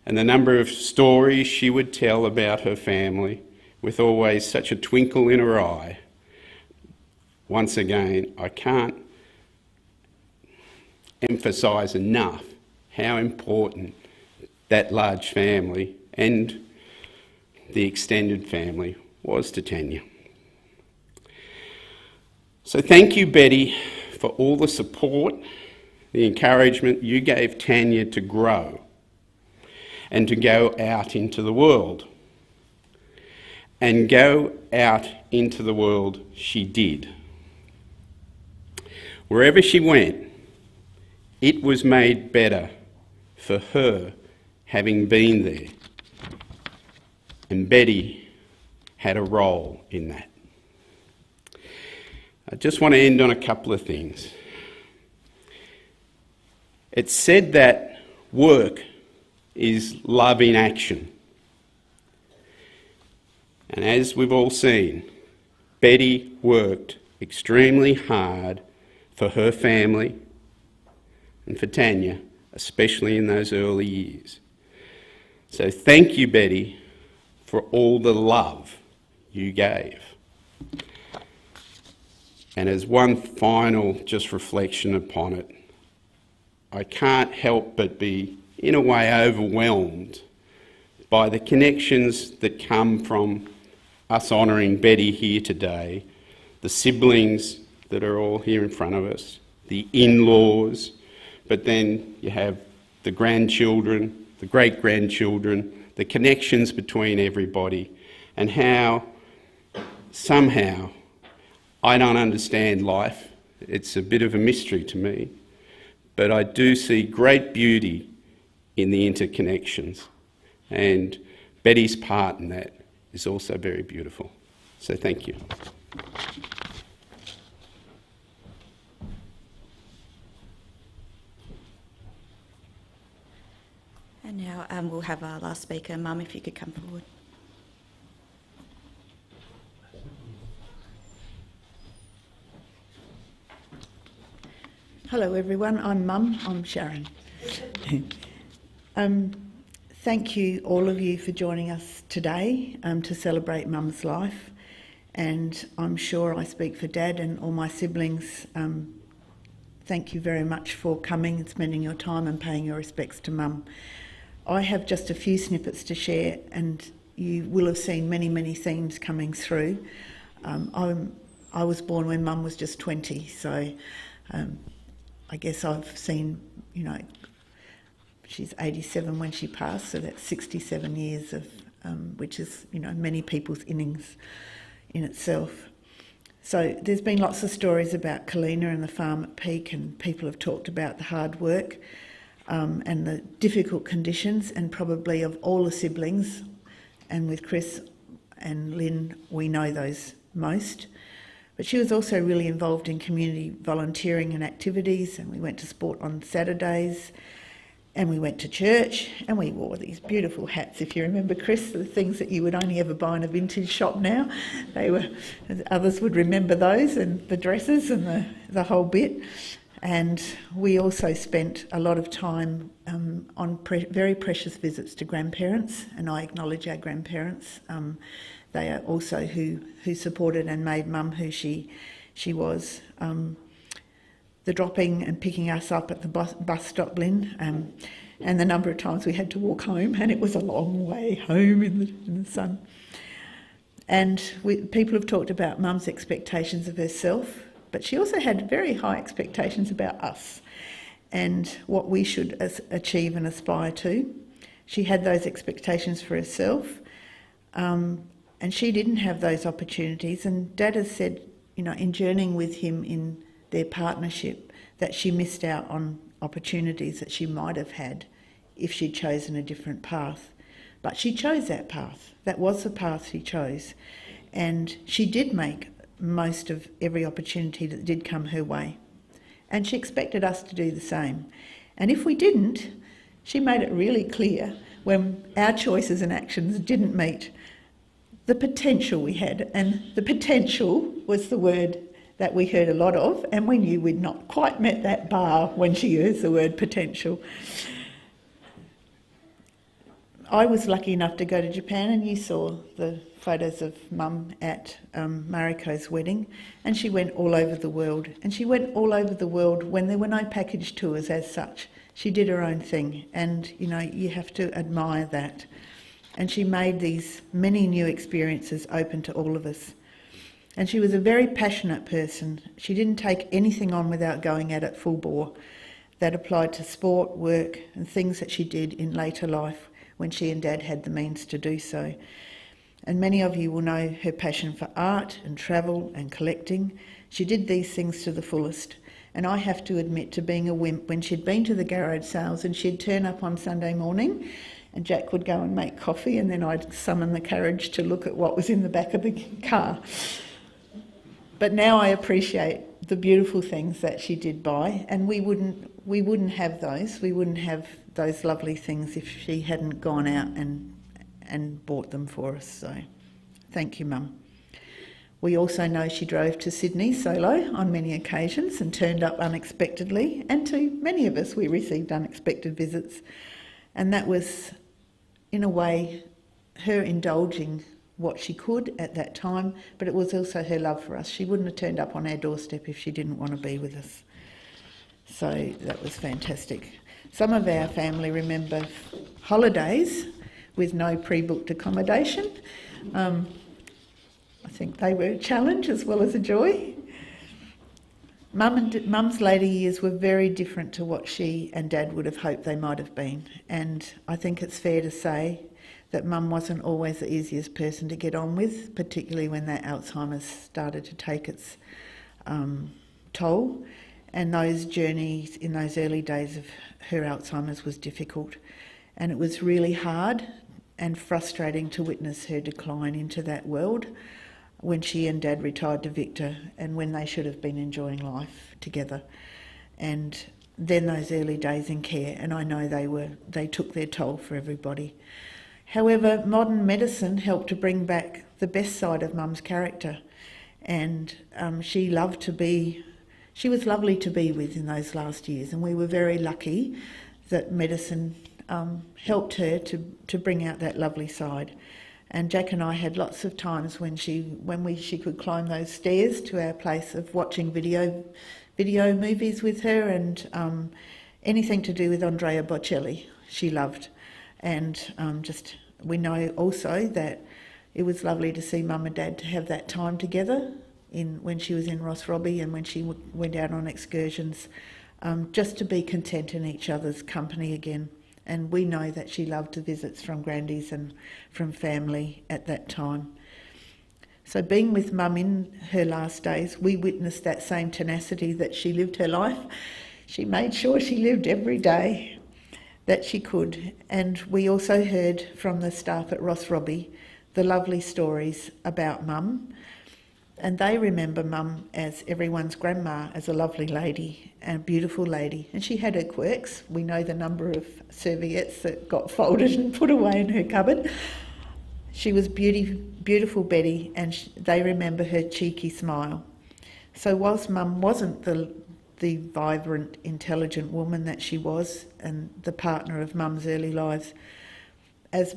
and the number of stories she would tell about her family with always such a twinkle in her eye. Once again, I can't emphasise enough how important that large family and the extended family was to Tanya. So thank you, Betty, for all the support, the encouragement you gave Tanya to grow and to go out into the world. And go out into the world she did. Wherever she went, it was made better for her having been there. And Betty had a role in that. I just want to end on a couple of things. It's said that work is love in action. And as we've all seen, Betty worked extremely hard for her family and for Tanya, especially in those early years. So thank you, Betty, for all the love you gave. And as one final just reflection upon it, I can't help but be, in a way, overwhelmed by the connections that come from us honouring Betty here today, the siblings that are all here in front of us, the in-laws, but then you have the grandchildren, the great-grandchildren, the connections between everybody, and how somehow I don't understand life. It's a bit of a mystery to me. But I do see great beauty in the interconnections. And Betty's part in that is also very beautiful. So thank you. And now we'll have our last speaker. Mum, if you could come forward. Hello everyone, I'm Mum, I'm Sharon. Thank you all of you for joining us today to celebrate Mum's life, and I'm sure I speak for Dad and all my siblings. Thank you very much for coming and spending your time and paying your respects to Mum. I have just a few snippets to share, and you will have seen many, many themes coming through. I was born when Mum was just 20, so I guess I've seen, she's 87 when she passed, so that's 67 years of, which is, many people's innings in itself. So there's been lots of stories about Kalina and the farm at Peak, and people have talked about the hard work and the difficult conditions, and probably of all the siblings, and with Chris and Lynn, we know those most. But she was also really involved in community volunteering and activities, and we went to sport on Saturdays, and we went to church, and we wore these beautiful hats, if you remember, Chris, the things that you would only ever buy in a vintage shop now. Others would remember those, and the dresses and the whole bit. And we also spent a lot of time on very precious visits to grandparents, and I acknowledge our grandparents. They are also who supported and made Mum who she was. The dropping and picking us up at the bus stop, Lynn, and the number of times we had to walk home, and it was a long way home in the sun. And people have talked about Mum's expectations of herself, but she also had very high expectations about us and what we should achieve and aspire to. She had those expectations for herself, and she didn't have those opportunities. And Dad has said, in journeying with him in their partnership, that she missed out on opportunities that she might have had if she'd chosen a different path. But she chose that path. That was the path she chose. And she did make most of every opportunity that did come her way. And she expected us to do the same. And if we didn't, she made it really clear when our choices and actions didn't meet the potential we had. And the potential was the word that we heard a lot of, and we knew we'd not quite met that bar when she used the word potential. I was lucky enough to go to Japan, and you saw the photos of Mum at Mariko's wedding, and she went all over the world. And she went all over the world when there were no package tours as such. She did her own thing, and you have to admire that. And she made these many new experiences open to all of us. And she was a very passionate person. She didn't take anything on without going at it full bore. That applied to sport, work, and things that she did in later life when she and Dad had the means to do so. And many of you will know her passion for art and travel and collecting. She did these things to the fullest. And I have to admit to being a wimp when she'd been to the garage sales and she'd turn up on Sunday morning, and Jack would go and make coffee, and then I'd summon the courage to look at what was in the back of the car. But now I appreciate the beautiful things that she did buy, and we wouldn't have those. We wouldn't have those lovely things if she hadn't gone out and bought them for us. So thank you, Mum. We also know she drove to Sydney solo on many occasions and turned up unexpectedly, and to many of us we received unexpected visits. And that was, in a way, her indulging what she could at that time, but it was also her love for us. She wouldn't have turned up on our doorstep if she didn't want to be with us. So that was fantastic. Some of our family remember holidays with no pre-booked accommodation. I think they were a challenge as well as a joy. Mum's later years were very different to what she and Dad would have hoped they might have been, and I think it's fair to say that Mum wasn't always the easiest person to get on with, particularly when that Alzheimer's started to take its toll. And those journeys in those early days of her Alzheimer's was difficult. And it was really hard and frustrating to witness her decline into that world when she and Dad retired to Victor and when they should have been enjoying life together. And then those early days in care, and I know they took their toll for everybody. However, modern medicine helped to bring back the best side of Mum's character, and she was lovely to be with in those last years, and we were very lucky that medicine helped her to bring out that lovely side. And Jack and I had lots of times when she could climb those stairs to our place of watching video movies with her, and anything to do with Andrea Bocelli she loved. And we know also that it was lovely to see Mum and Dad to have that time together when she was in Ross Robbie and when she went out on excursions, just to be content in each other's company again. And we know that she loved the visits from grandies and from family at that time. So being with Mum in her last days, we witnessed that same tenacity that she lived her life. She made sure she lived every day that she could. And we also heard from the staff at Ross Robbie the lovely stories about Mum. And they remember Mum as everyone's grandma, as a lovely lady and a beautiful lady. And she had her quirks. We know the number of serviettes that got folded and put away in her cupboard. She was beautiful Betty, and they remember her cheeky smile. So whilst Mum wasn't the vibrant, intelligent woman that she was and the partner of Mum's early lives,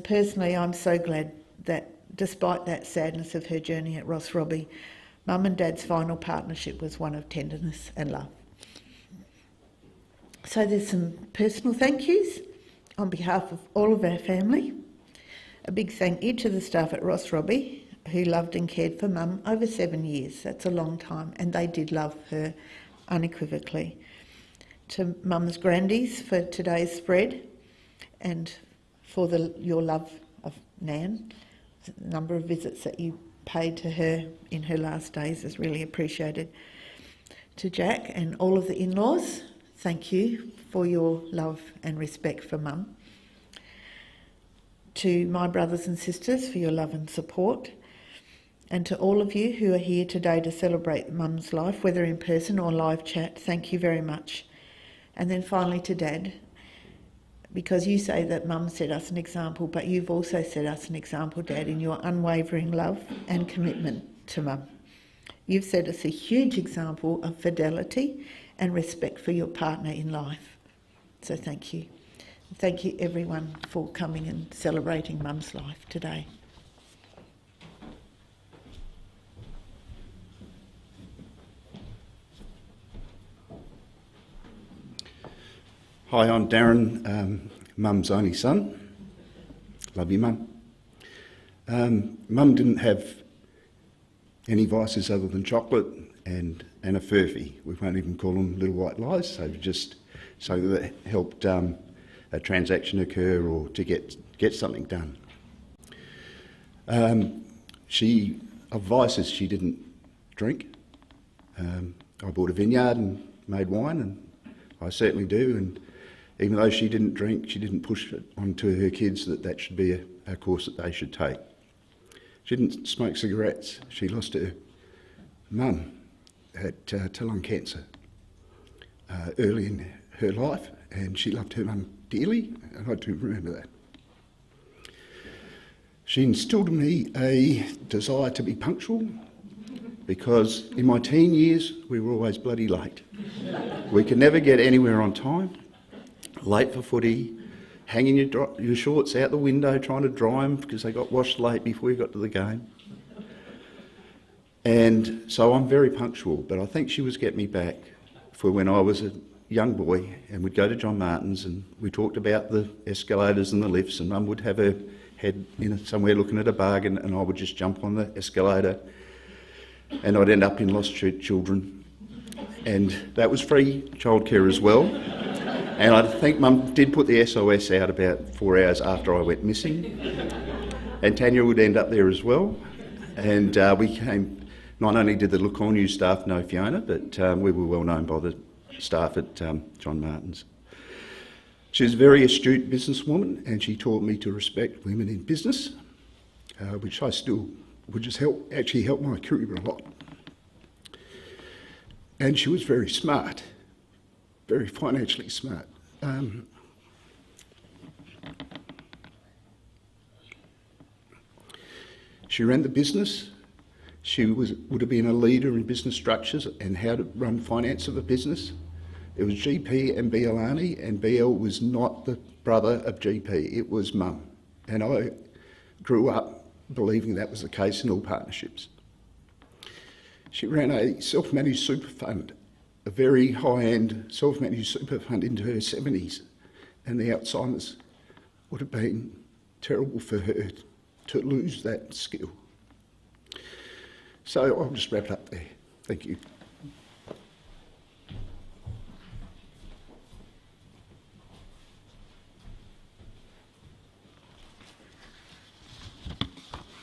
personally I'm so glad that despite that sadness of her journey at Ross Robbie, Mum and Dad's final partnership was one of tenderness and love. So there's some personal thank yous on behalf of all of our family. A big thank you to the staff at Ross Robbie who loved and cared for Mum over 7 years. That's a long time, and they did love her unequivocally. To Mum's grandies for today's spread and for your love of Nan. The number of visits that you paid to her in her last days is really appreciated. To Jack and all of the in-laws, thank you for your love and respect for Mum. To my brothers and sisters for your love and support. And to all of you who are here today to celebrate Mum's life, whether in person or live chat, thank you very much. And then finally to Dad, because you say that Mum set us an example, but you've also set us an example, Dad, in your unwavering love and commitment to Mum. You've set us a huge example of fidelity and respect for your partner in life. So thank you. Thank you everyone for coming and celebrating Mum's life today. Hi, I'm Darren, Mum's only son. Love you, Mum. Mum didn't have any vices other than chocolate and a furphy. We won't even call them little white lies, so just so that helped a transaction occur or to get something done. Of vices, she didn't drink. I bought a vineyard and made wine, and I certainly do. And even though she didn't drink, she didn't push it onto her kids that should be a course that they should take. She didn't smoke cigarettes. She lost her mum to lung cancer early in her life, and she loved her mum dearly, and I do remember that. She instilled in me a desire to be punctual, because in my teen years we were always bloody late. We could never get anywhere on time. Late for footy, hanging your shorts out the window trying to dry them because they got washed late before we got to the game. And so I'm very punctual, but I think she was getting me back for when I was a young boy and we'd go to John Martin's and we talked about the escalators and the lifts, and Mum would have her head somewhere looking at a bargain and I would just jump on the escalator and I'd end up in Lost Children. And that was free childcare as well. And I think Mum did put the SOS out about 4 hours after I went missing. And Tanya would end up there as well. And we came, not only did the Look On You staff know Fiona, but we were well known by the staff at John Martin's. She was a very astute businesswoman, and she taught me to respect women in business, which I still would just actually help my career a lot. And she was very smart, very financially smart. She ran the business. She would have been a leader in business structures and how to run finance of a business. It was GP and BL Arney, and BL was not the brother of GP, it was Mum. And I grew up believing that was the case in all partnerships. She ran a self-managed super fund, a very high-end self-managed super fund into her 70s, and the Alzheimer's would have been terrible for her to lose that skill. So I'll just wrap it up there. Thank you.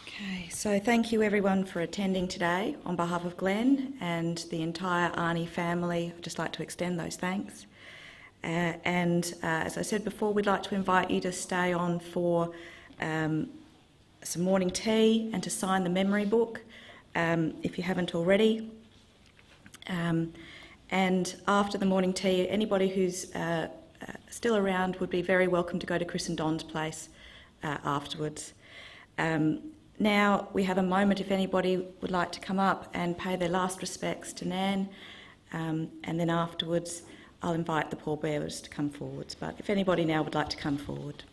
Okay, so thank you everyone for attending today. On behalf of Glenn and the entire Arney family, I'd just like to extend those thanks. As I said before, we'd like to invite you to stay on for some morning tea and to sign the memory book if you haven't already. And after the morning tea, anybody who's still around would be very welcome to go to Chris and Don's place afterwards. Now we have a moment if anybody would like to come up and pay their last respects to Nan, and then afterwards I'll invite the pallbearers to come forwards. But if anybody now would like to come forward.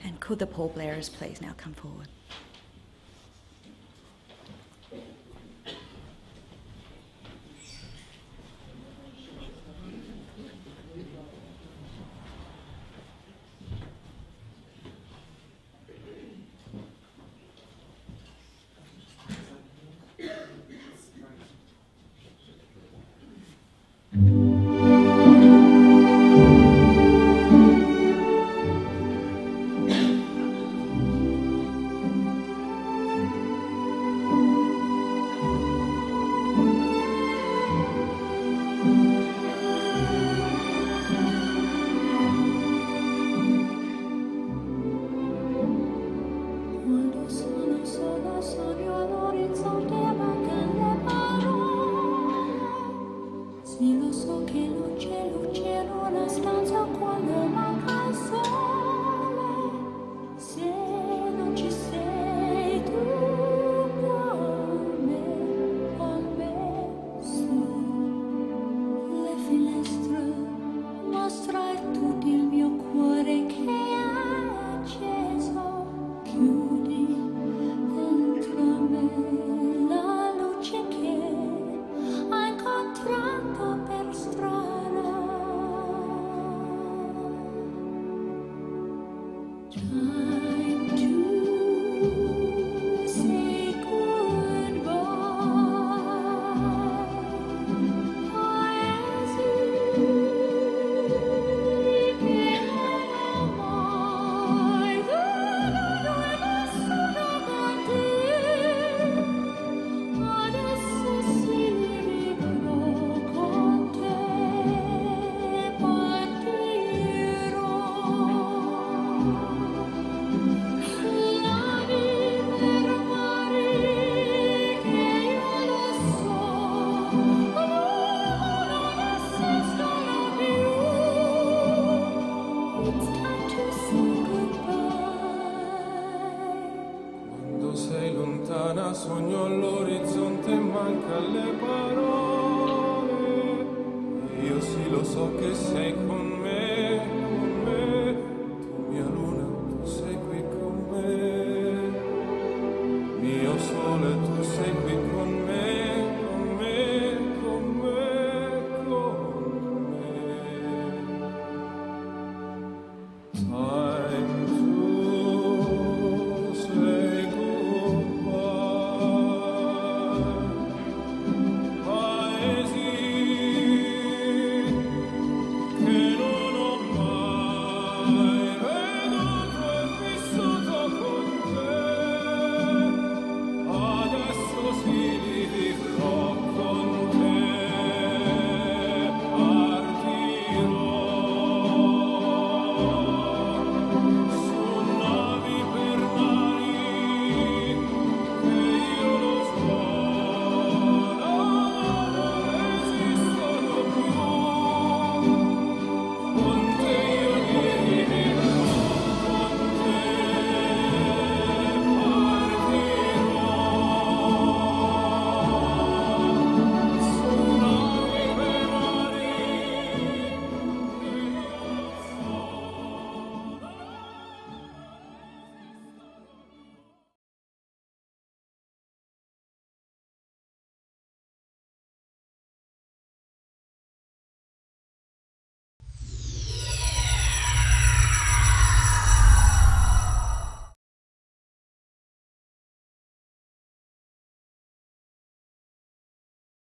And could the pallbearers please now come forward? manca le parole, io sì lo so che sei con me, tu mia luna, tu sei qui con me, mio sole, tu sei qui con me, con me, con me, con me.